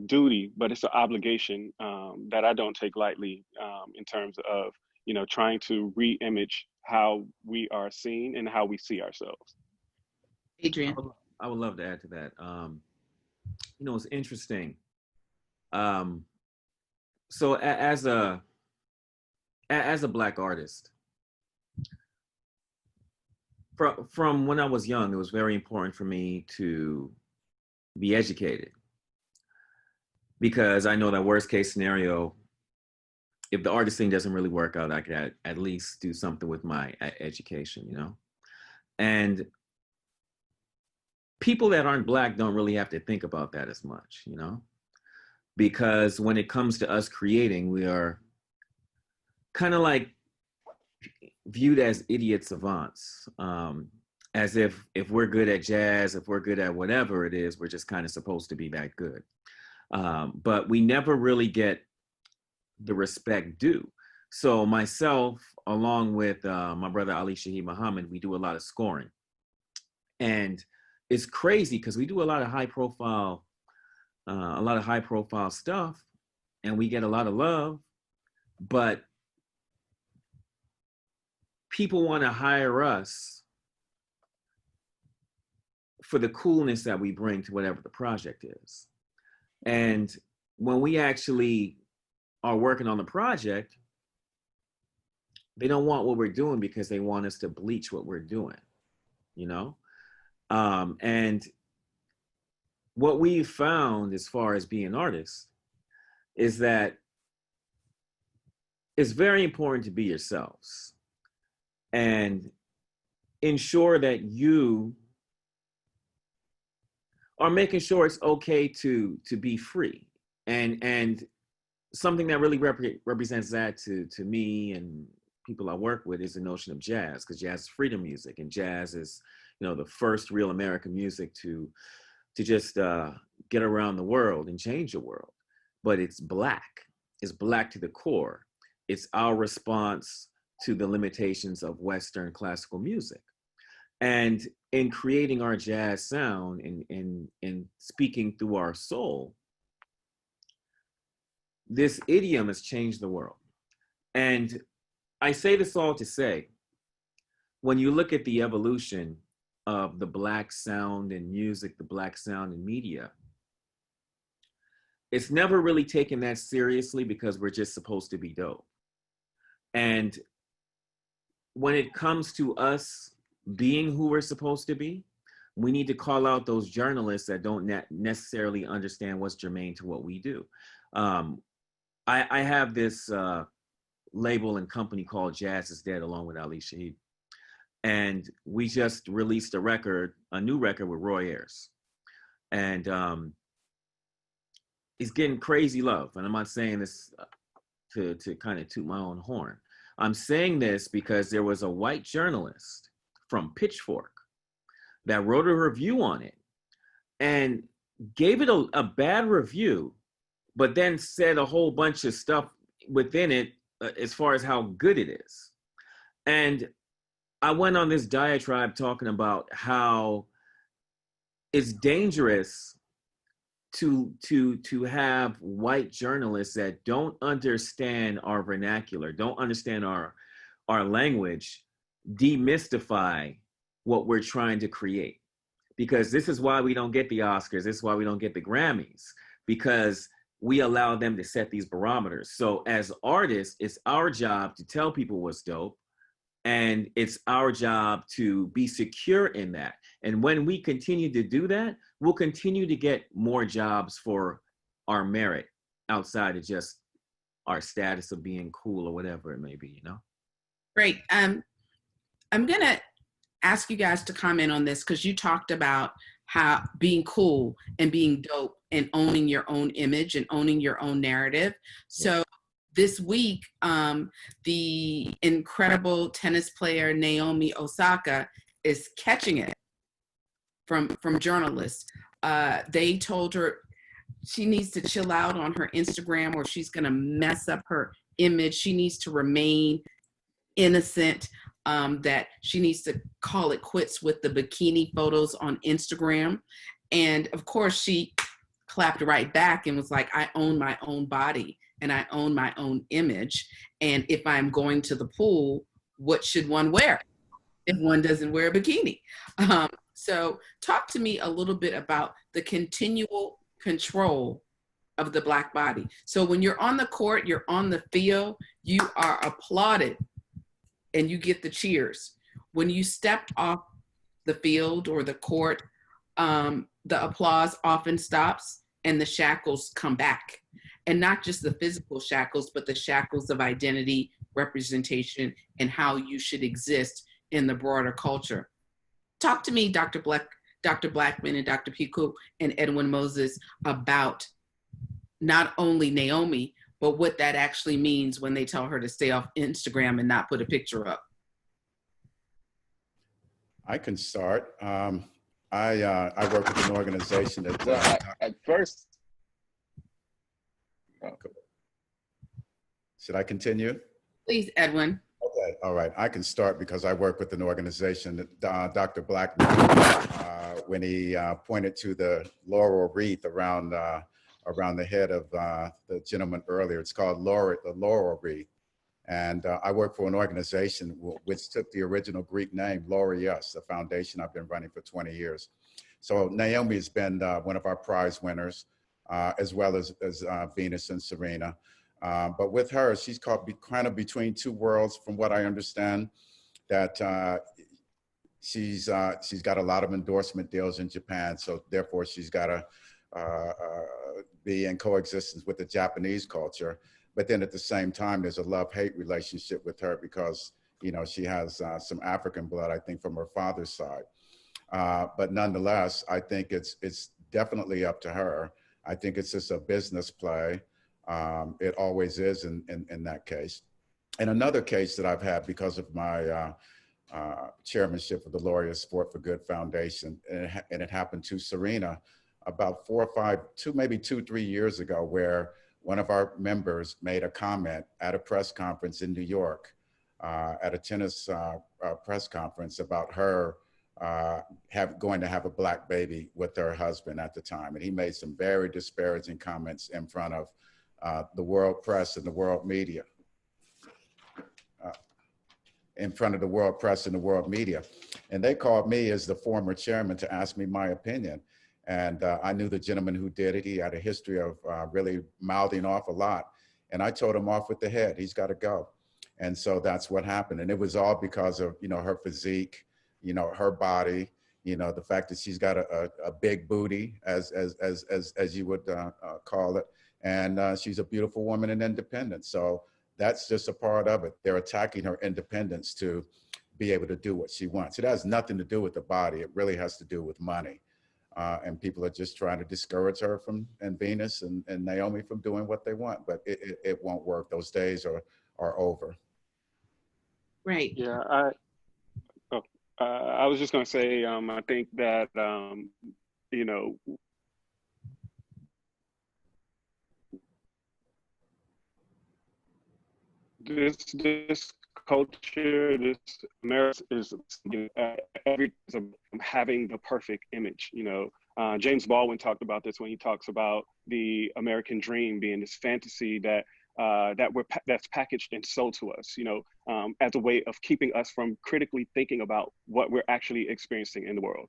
duty, but it's an obligation that I don't take lightly in terms of, trying to re-image how we are seen and how we see ourselves. Adrian. I would love to add to that. It's interesting. So as a Black artist, from when I was young, it was very important for me to be educated, because I know that worst case scenario, if the artist thing doesn't really work out, I could at least do something with my education, And people that aren't Black don't really have to think about that as much, because when it comes to us creating, we are kind of like viewed as idiot savants, as if we're good at jazz, if we're good at whatever it is, we're just kind of supposed to be that good. But we never really get the respect due. So myself, along with my brother Ali Shaheed Muhammad, we do a lot of scoring. And it's crazy because we do a lot of high profile stuff, and we get a lot of love, but people want to hire us for the coolness that we bring to whatever the project is. And when we actually are working on the project, they don't want what we're doing because they want us to bleach what we're doing, And what we've found as far as being artists is that it's very important to be yourselves and ensure that you are making sure it's okay to be free. And something that really represents that to me and people I work with is the notion of jazz, because jazz is freedom music, and jazz is, the first real American music to just get around the world and change the world. But it's Black. It's Black to the core. It's our response to the limitations of Western classical music. And in creating our jazz sound and speaking through our soul, this idiom has changed the world. And I say this all to say, when you look at the evolution of the Black sound in music, the Black sound in media, it's never really taken that seriously because we're just supposed to be dope. And when it comes to us being who we're supposed to be, we need to call out those journalists that don't necessarily understand what's germane to what we do. I have this label and company called Jazz is Dead, along with Ali Shaheed. And we just released a new record with Roy Ayers. And he's getting crazy love. And I'm not saying this to kind of toot my own horn. I'm saying this because there was a white journalist from Pitchfork that wrote a review on it and gave it a bad review, but then said a whole bunch of stuff within it as far as how good it is. And I went on this diatribe talking about how it's dangerous to have white journalists that don't understand our vernacular, don't understand our language, demystify what we're trying to create. Because this is why we don't get the Oscars, this is why we don't get the Grammys, because we allow them to set these barometers. So as artists, it's our job to tell people what's dope, and it's our job to be secure in that. And when we continue to do that, we'll continue to get more jobs for our merit outside of just our status of being cool or whatever it may be, you know? Great. I'm gonna ask you guys to comment on this because you talked about how being cool and being dope and owning your own image and owning your own narrative. So this week, the incredible tennis player Naomi Osaka is catching it from journalists. They told her she needs to chill out on her Instagram or she's gonna mess up her image. She needs to remain innocent, that she needs to call it quits with the bikini photos on Instagram. And of course she clapped right back and was like, I own my own body and I own my own image. And if I'm going to the pool, what should one wear if one doesn't wear a bikini? So talk to me a little bit about the continual control of the Black body. So when you're on the court, you're on the field, you are applauded and you get the cheers. When you step off the field or the court, the applause often stops and the shackles come back. And not just the physical shackles, but the shackles of identity, representation, and how you should exist in the broader culture. Talk to me, Dr. Blackman and Dr. Piku and Edwin Moses about not only Naomi, but what that actually means when they tell her to stay off Instagram and not put a picture up. I can start. I work with an organization that... at first... Should I continue? Please, Edwin. Okay, all right. I can start because I work with an organization that Dr. Blackman, when he pointed to the laurel wreath around the head of the gentleman earlier, it's called the laurel wreath. And I work for an organization which took the original Greek name, Laureus, a foundation I've been running for 20 years. So Naomi has been one of our prize winners, as well as Venus and Serena. But with her, she's caught kind of between two worlds, from what I understand, that she's got a lot of endorsement deals in Japan. So therefore, she's got to be in coexistence with the Japanese culture. But then at the same time, there's a love-hate relationship with her because, you know, she has some African blood, I think, from her father's side. But nonetheless, I think it's definitely up to her. I think it's just a business play. It always is in that case. And another case that I've had because of my chairmanship of the Laureus Sport for Good Foundation, and it happened to Serena about 2-3 years ago, where one of our members made a comment at a press conference in New York, at a tennis press conference, about her going to have a Black baby with her husband at the time. And he made some very disparaging comments in front of the world press and the world media. And they called me as the former chairman to ask me my opinion. And I knew the gentleman who did it. He had a history of really mouthing off a lot. And I told him off with the head, he's got to go. And so that's what happened. And it was all because of, you know, her physique, you know, her body, you know, the fact that she's got a big booty, as you would call it. And she's a beautiful woman and independent. So that's just a part of it. They're attacking her independence to be able to do what she wants. It has nothing to do with the body. It really has to do with money. And people are just trying to discourage her and Venus and Naomi from doing what they want, but it won't work. Those days are over. Right. Yeah, I was just going to say, I think that, you know, this culture, this America is, you know, having the perfect image. You know, James Baldwin talked about this when he talks about the American dream being this fantasy that that's packaged and sold to us, you know, as a way of keeping us from critically thinking about what we're actually experiencing in the world.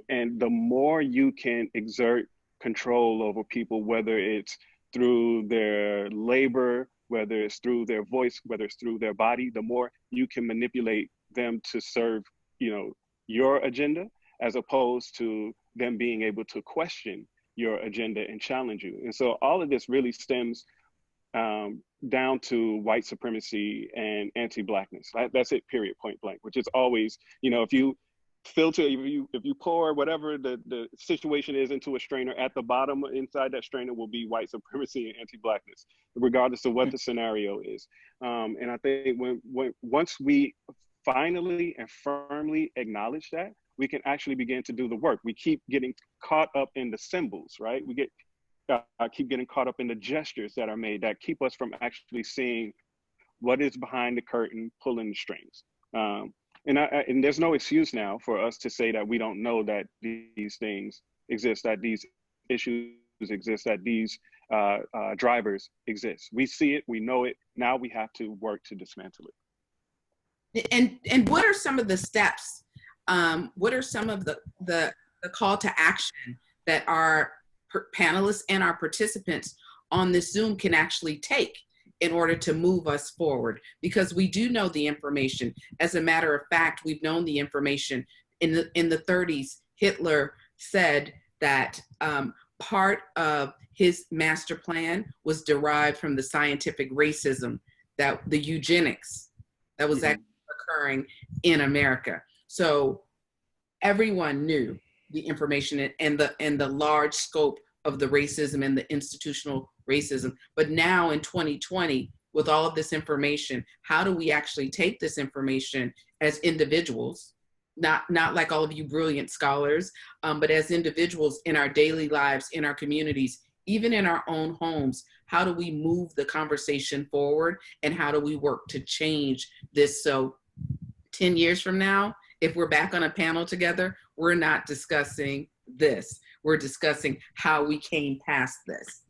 And the more you can exert control over people, whether it's through their labor, whether it's through their voice, whether it's through their body, the more you can manipulate them to serve, you know, your agenda, as opposed to them being able to question your agenda and challenge you. And so all of this really stems down to white supremacy and anti-Blackness. That's it, period, point blank, which is always, you know, if you filter, if you pour whatever the situation is into a strainer, at the bottom inside that strainer will be white supremacy and anti-Blackness, regardless of what the scenario is. And I think once we finally and firmly acknowledge that, we can actually begin to do the work. We keep getting caught up in the symbols, right? We keep getting caught up in the gestures that are made that keep us from actually seeing what is behind the curtain, pulling the strings. And there's no excuse now for us to say that we don't know that these things exist, that these issues exist, that these drivers exist. We see it, we know it. Now we have to work to dismantle it. And what are some of the steps? What are some of the call to action that our panelists and our participants on this Zoom can actually take in order to move us forward? Because we do know the information. As a matter of fact, we've known the information. In the 30s, Hitler said that part of his master plan was derived from the scientific racism, that the eugenics that was actually occurring in America. So everyone knew the information and the large scope of the racism and the institutional racism. But now in 2020, with all of this information, how do we actually take this information as individuals, not like all of you brilliant scholars, but as individuals in our daily lives, in our communities, even in our own homes? How do we move the conversation forward, and how do we work to change this? So 10 years from now, if we're back on a panel together, we're not discussing this. We're discussing how we came past this.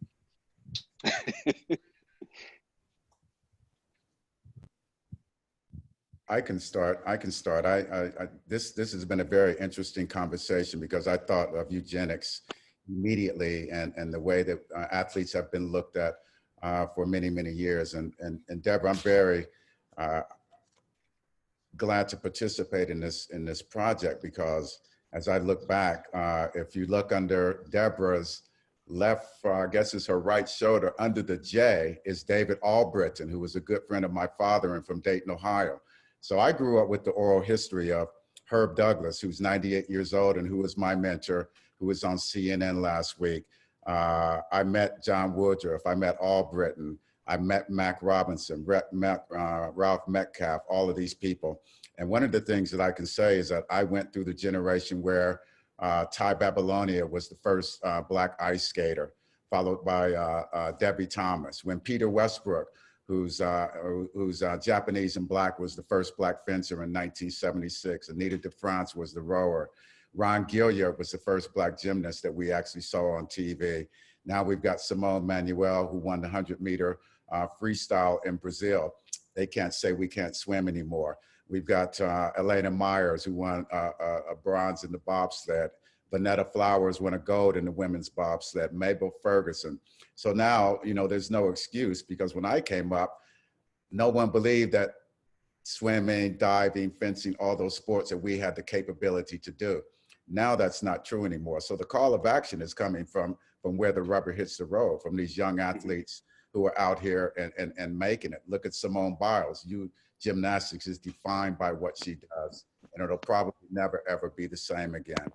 I can start. This has been a very interesting conversation, because I thought of eugenics immediately, and the way that athletes have been looked at for many, many years. And Deborah, I'm very glad to participate in this project, because as I look back, if you look under Deborah's left, I guess it's her right shoulder, under the J is David Albritton, who was a good friend of my father and from Dayton, Ohio. So I grew up with the oral history of Herb Douglas, who's 98 years old and who was my mentor, who was on CNN last week. I met John Woodruff, I met Albritton, I met Mac Robinson, Ralph Metcalf, all of these people. And one of the things that I can say is that I went through the generation where Ty Babylonia was the first Black ice skater, followed by Debbie Thomas. When Peter Westbrook, who's Japanese and Black, was the first Black fencer in 1976. Anita DeFrance was the rower. Ron Gilliard was the first Black gymnast that we actually saw on TV. Now we've got Simone Manuel, who won the 100-meter freestyle in Brazil. They can't say we can't swim anymore. We've got Elena Myers, who won a bronze in the bobsled. Vanetta Flowers won a gold in the women's bobsled. Mabel Ferguson. So now, you know, there's no excuse, because when I came up, no one believed that swimming, diving, fencing, all those sports that we had the capability to do. Now that's not true anymore. So the call of action is coming from where the rubber hits the road, from these young athletes who are out here and making it. Look at Simone Biles. Gymnastics is defined by what she does, and it'll probably never, ever be the same again.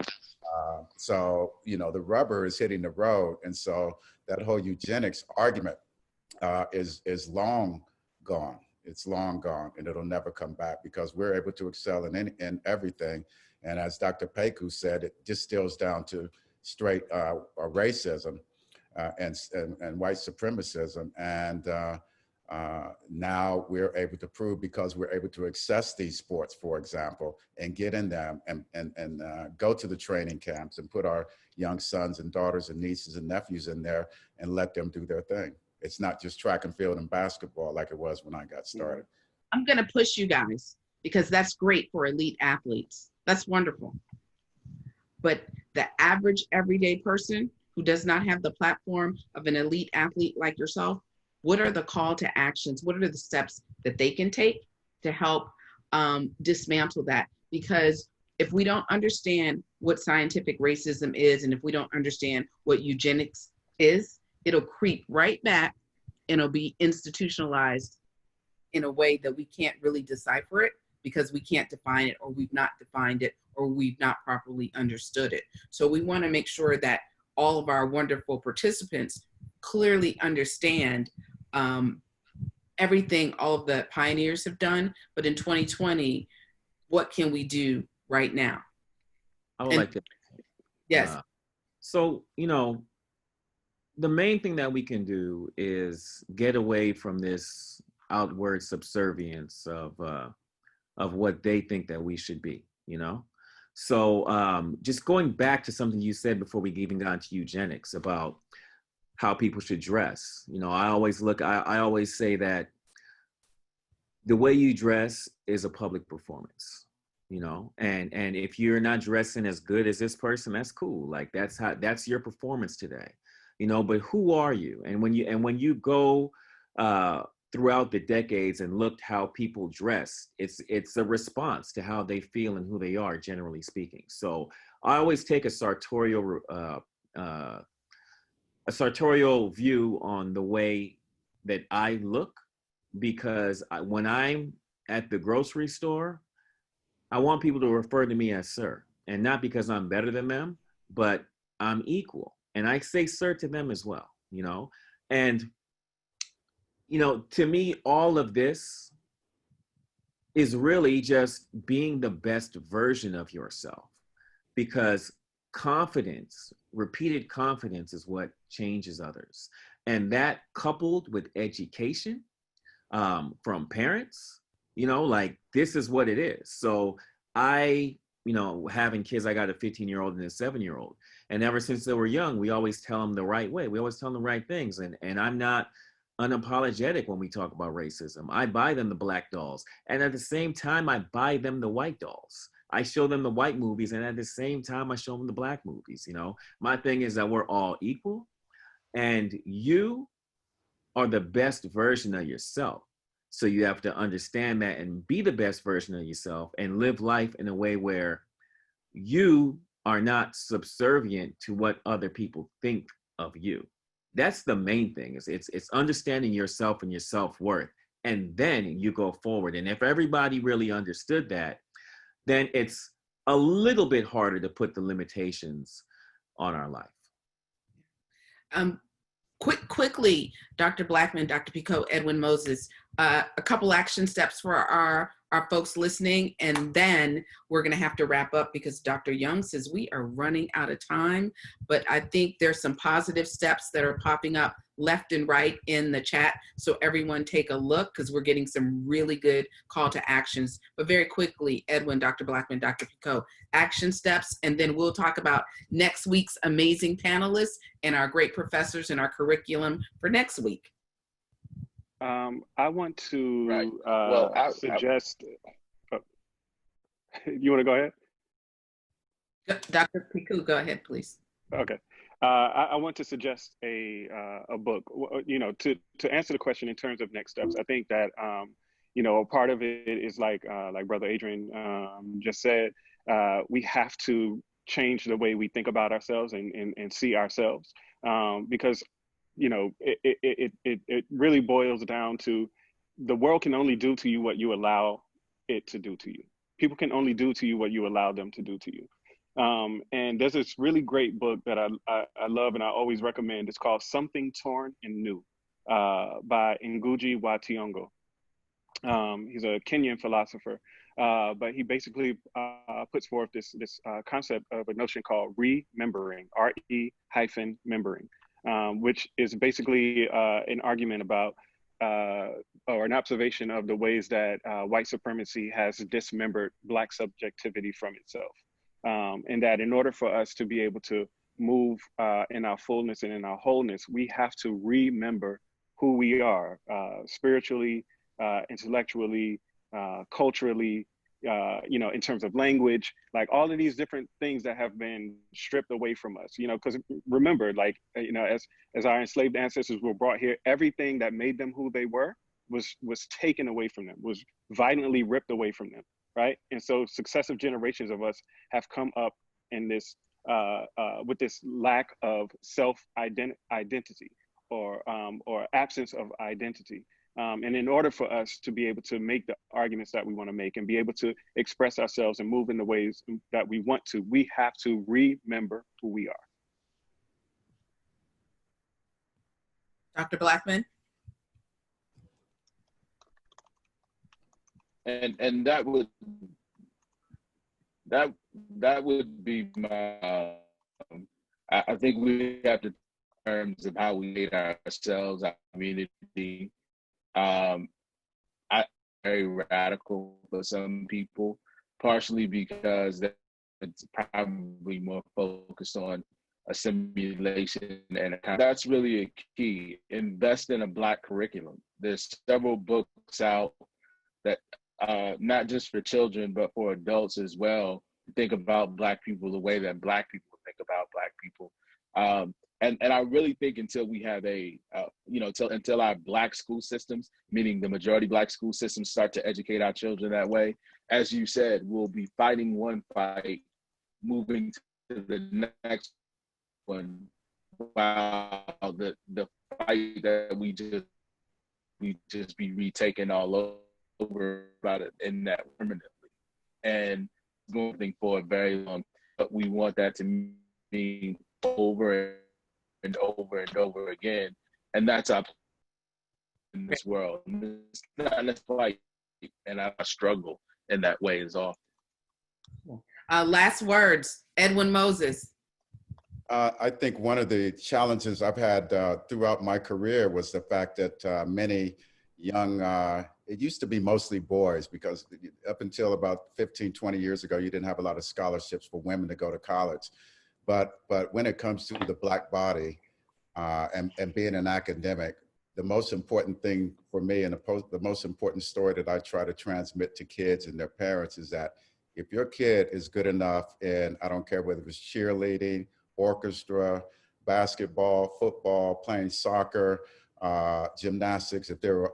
So, you know, the rubber is hitting the road. And so that whole eugenics argument is long gone. It's long gone, and it'll never come back, because we're able to excel in everything. And as Dr. Peku said, it just stills down to straight racism and white supremacism. And Now we're able to prove, because we're able to access these sports, for example, and get in them and go to the training camps and put our young sons and daughters and nieces and nephews in there and let them do their thing. It's not just track and field and basketball like it was when I got started. I'm going to push you guys, because that's great for elite athletes. That's wonderful. But the average everyday person who does not have the platform of an elite athlete like yourself, what are the call to actions? What are the steps that they can take to help dismantle that? Because if we don't understand what scientific racism is, and if we don't understand what eugenics is, it'll creep right back and it'll be institutionalized in a way that we can't really decipher it, because we can't define it, or we've not defined it, or we've not properly understood it. So we want to make sure that all of our wonderful participants clearly understand everything all of the pioneers have done, but in 2020, what can we do right now? I would like to. Yes. So, you know, the main thing that we can do is get away from this outward subservience of what they think that we should be, you know? So just going back to something you said before we even got into eugenics about how people should dress. You know, I always say that the way you dress is a public performance, you know, and if you're not dressing as good as this person, that's cool. Like that's your performance today, you know, but who are you? And when you go throughout the decades and looked how people dress, it's a response to how they feel and who they are, generally speaking. So I always take a sartorial view on the way that I look, because when I'm at the grocery store, I want people to refer to me as sir, and not because I'm better than them, but I'm equal. And I say sir to them as well, you know? And, you know, to me, all of this is really just being the best version of yourself, because confidence, repeated confidence, is what changes others. And that, coupled with education from parents, you know, like, this is what it is. So you know, having kids, I got a 15-year-old and a 7-year-old. And ever since they were young, we always tell them the right way. We always tell them the right things. And I'm not unapologetic when we talk about racism. I buy them the black dolls. And at the same time, I buy them the white dolls. I show them the white movies, and at the same time, I show them the black movies, you know? My thing is that we're all equal, and you are the best version of yourself. So you have to understand that and be the best version of yourself and live life in a way where you are not subservient to what other people think of you. That's the main thing. It's understanding yourself and your self-worth, and then you go forward. And if everybody really understood that, then it's a little bit harder to put the limitations on our life. Quickly, Dr. Blackman, Dr. Picot, Edwin Moses, a couple action steps for our folks listening, and then we're gonna have to wrap up because Dr. Young says we are running out of time, but I think there's some positive steps that are popping up left and right in the chat. So everyone take a look, because we're getting some really good call to actions. But very quickly, Edwin, Dr. Blackman, Dr. Picot, action steps, and then we'll talk about next week's amazing panelists and our great professors and our curriculum for next week. I want to suggest. You want to go ahead? Dr. Picot, go ahead, please. Okay. I want to suggest a book. You know, to answer the question in terms of next steps, I think that you know, a part of it is like Brother Adrian just said. We have to change the way we think about ourselves and see ourselves, because you know, it really boils down to the world can only do to you what you allow it to do to you. People can only do to you what you allow them to do to you. And there's this really great book that I love and I always recommend. It's called Something Torn and New by Ngugi wa Thiong'o. He's a Kenyan philosopher, but he basically puts forth this concept of a notion called remembering, R-E-membering. Which is basically an argument about or an observation of the ways that white supremacy has dismembered Black subjectivity from itself. And that in order for us to be able to move in our fullness and in our wholeness, we have to remember who we are spiritually, intellectually, culturally, in terms of language, like all of these different things that have been stripped away from us, because remember, like, as our enslaved ancestors were brought here, everything that made them who they were was taken away from them, was violently ripped away from them, right? And so successive generations of us have come up in this, with this lack of self-identity or absence of identity. And in order for us to be able to make the arguments that we want to make and be able to express ourselves and move in the ways that we want to, we have to remember who we are. Dr. Blackman? And that would be my, I think we have to, in terms of how we made ourselves, our community, very radical for some people, partially because it's probably more focused on assimilation, and that's really a key. Invest in a Black curriculum. There's several books out that not just for children but for adults as well, think about Black people the way that Black people think about Black people. And I really think until we have until our Black school systems, meaning the majority Black school systems, start to educate our children that way, as you said, we'll be fighting one fight, moving to the next one, while the fight that we just be retaken all over about it in that permanently, and moving for a very long. But we want that to mean over and over and over again, and that's our in this world. It's not a fight, and I struggle in that way as often. Last words, Edwin Moses. I think one of the challenges I've had throughout my career was the fact that many young, it used to be mostly boys, because up until about 15, 20 years ago, you didn't have a lot of scholarships for women to go to college. But when it comes to the Black body and being an academic, the most important thing for me, and the most important story that I try to transmit to kids and their parents, is that if your kid is good enough, and I don't care whether it's cheerleading, orchestra, basketball, football, playing soccer, gymnastics, if they're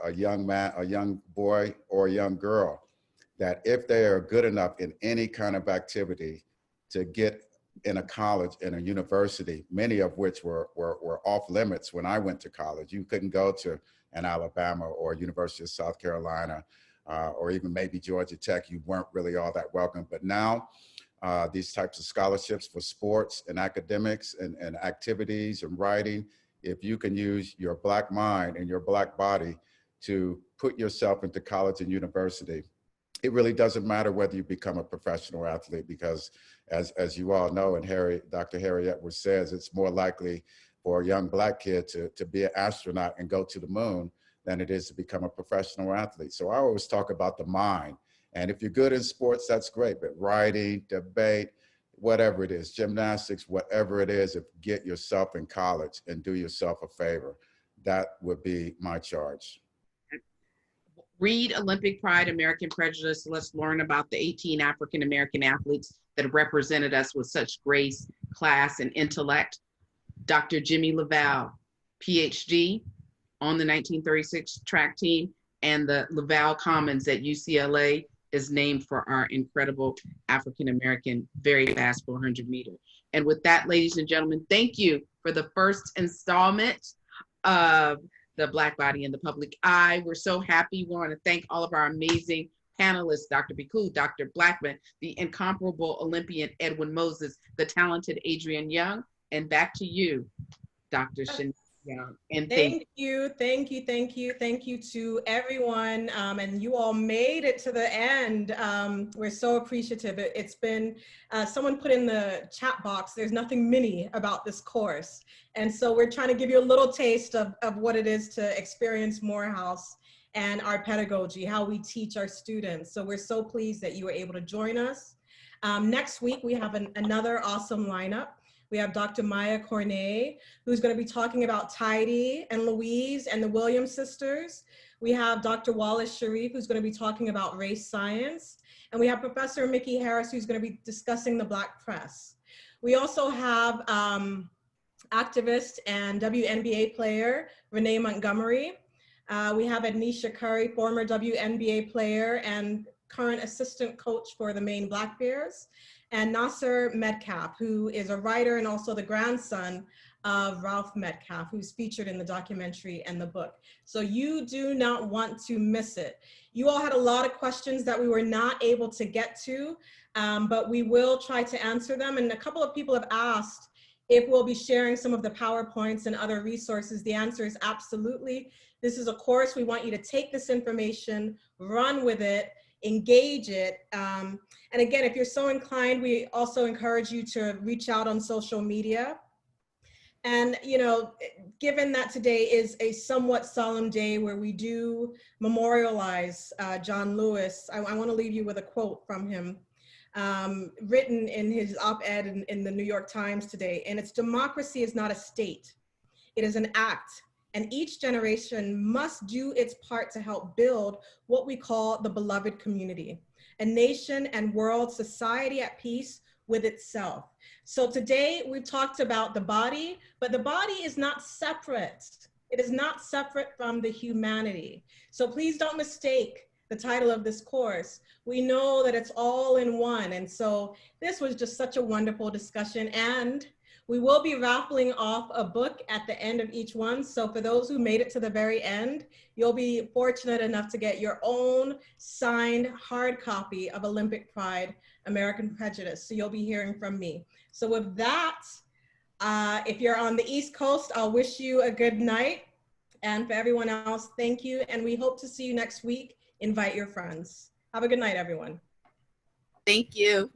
a young man, a young boy or a young girl, that if they are good enough in any kind of activity to get in a college and a university, many of which were off limits when I went to college. You couldn't go to an Alabama or University of South Carolina or even maybe Georgia Tech. You weren't really all that welcome. But now these types of scholarships for sports and academics and activities and writing, if you can use your Black mind and your Black body to put yourself into college and university, it really doesn't matter whether you become a professional athlete, because as you all know, and Dr. Harry Edwards says, it's more likely for a young Black kid to be an astronaut and go to the moon than it is to become a professional athlete. So I always talk about the mind. And if you're good in sports, that's great, but writing, debate, whatever it is, gymnastics, whatever it is, if you get yourself in college and do yourself a favor, that would be my charge. Read Olympic Pride, American Prejudice. Let's learn about the 18 African-American athletes that represented us with such grace, class, and intellect. Dr. Jimmy LaValle, PhD on the 1936 track team, and the LaValle Commons at UCLA is named for our incredible African-American, very fast 400 meter. And with that, ladies and gentlemen, thank you for the first installment of The Black Body in the Public Eye. We're so happy. We want to thank all of our amazing panelists, Dr. Bikku, Dr. Blackman, the incomparable Olympian Edwin Moses, the talented Adrienne Young, and back to you, Dr. Shanae. Yeah, and Thank you to everyone, and you all made it to the end. We're so appreciative. It's been, someone put in the chat box, there's nothing mini about this course. And so we're trying to give you a little taste of what it is to experience Morehouse and our pedagogy, how we teach our students. So we're so pleased that you were able to join us. Next week, we have another awesome lineup. We have Dr. Maya Cornet, who's going to be talking about Tidy and Louise and the Williams sisters. We have Dr. Wallace Sharif, who's going to be talking about race science. And we have Professor Mickey Harris, who's going to be discussing the Black press. We also have activist and WNBA player, Renee Montgomery. We have Ednisha Curry, former WNBA player and current assistant coach for the Maine Black Bears. And Nasser Metcalf, who is a writer and also the grandson of Ralph Metcalf, who's featured in the documentary and the book. So you do not want to miss it. You all had a lot of questions that we were not able to get to, but we will try to answer them. And a couple of people have asked if we'll be sharing some of the PowerPoints and other resources. The answer is absolutely. This is a course. We want you to take this information, run with it, engage it. And again, if you're so inclined, we also encourage you to reach out on social media. And, you know, given that today is a somewhat solemn day where we do memorialize John Lewis, I want to leave you with a quote from him, written in his op-ed in the New York Times today. And it's, "Democracy is not a state, it is an act. And each generation must do its part to help build what we call the beloved community, a nation and world society at peace with itself." So today we've talked about the body, but the body is not separate. It is not separate from the humanity. So please don't mistake the title of this course. We know that it's all in one. And so this was just such a wonderful discussion. And we will be raffling off a book at the end of each one. So for those who made it to the very end, you'll be fortunate enough to get your own signed hard copy of Olympic Pride, American Prejudice. So you'll be hearing from me. So with that, if you're on the East Coast, I'll wish you a good night. And for everyone else, thank you. And we hope to see you next week. Invite your friends. Have a good night, everyone. Thank you.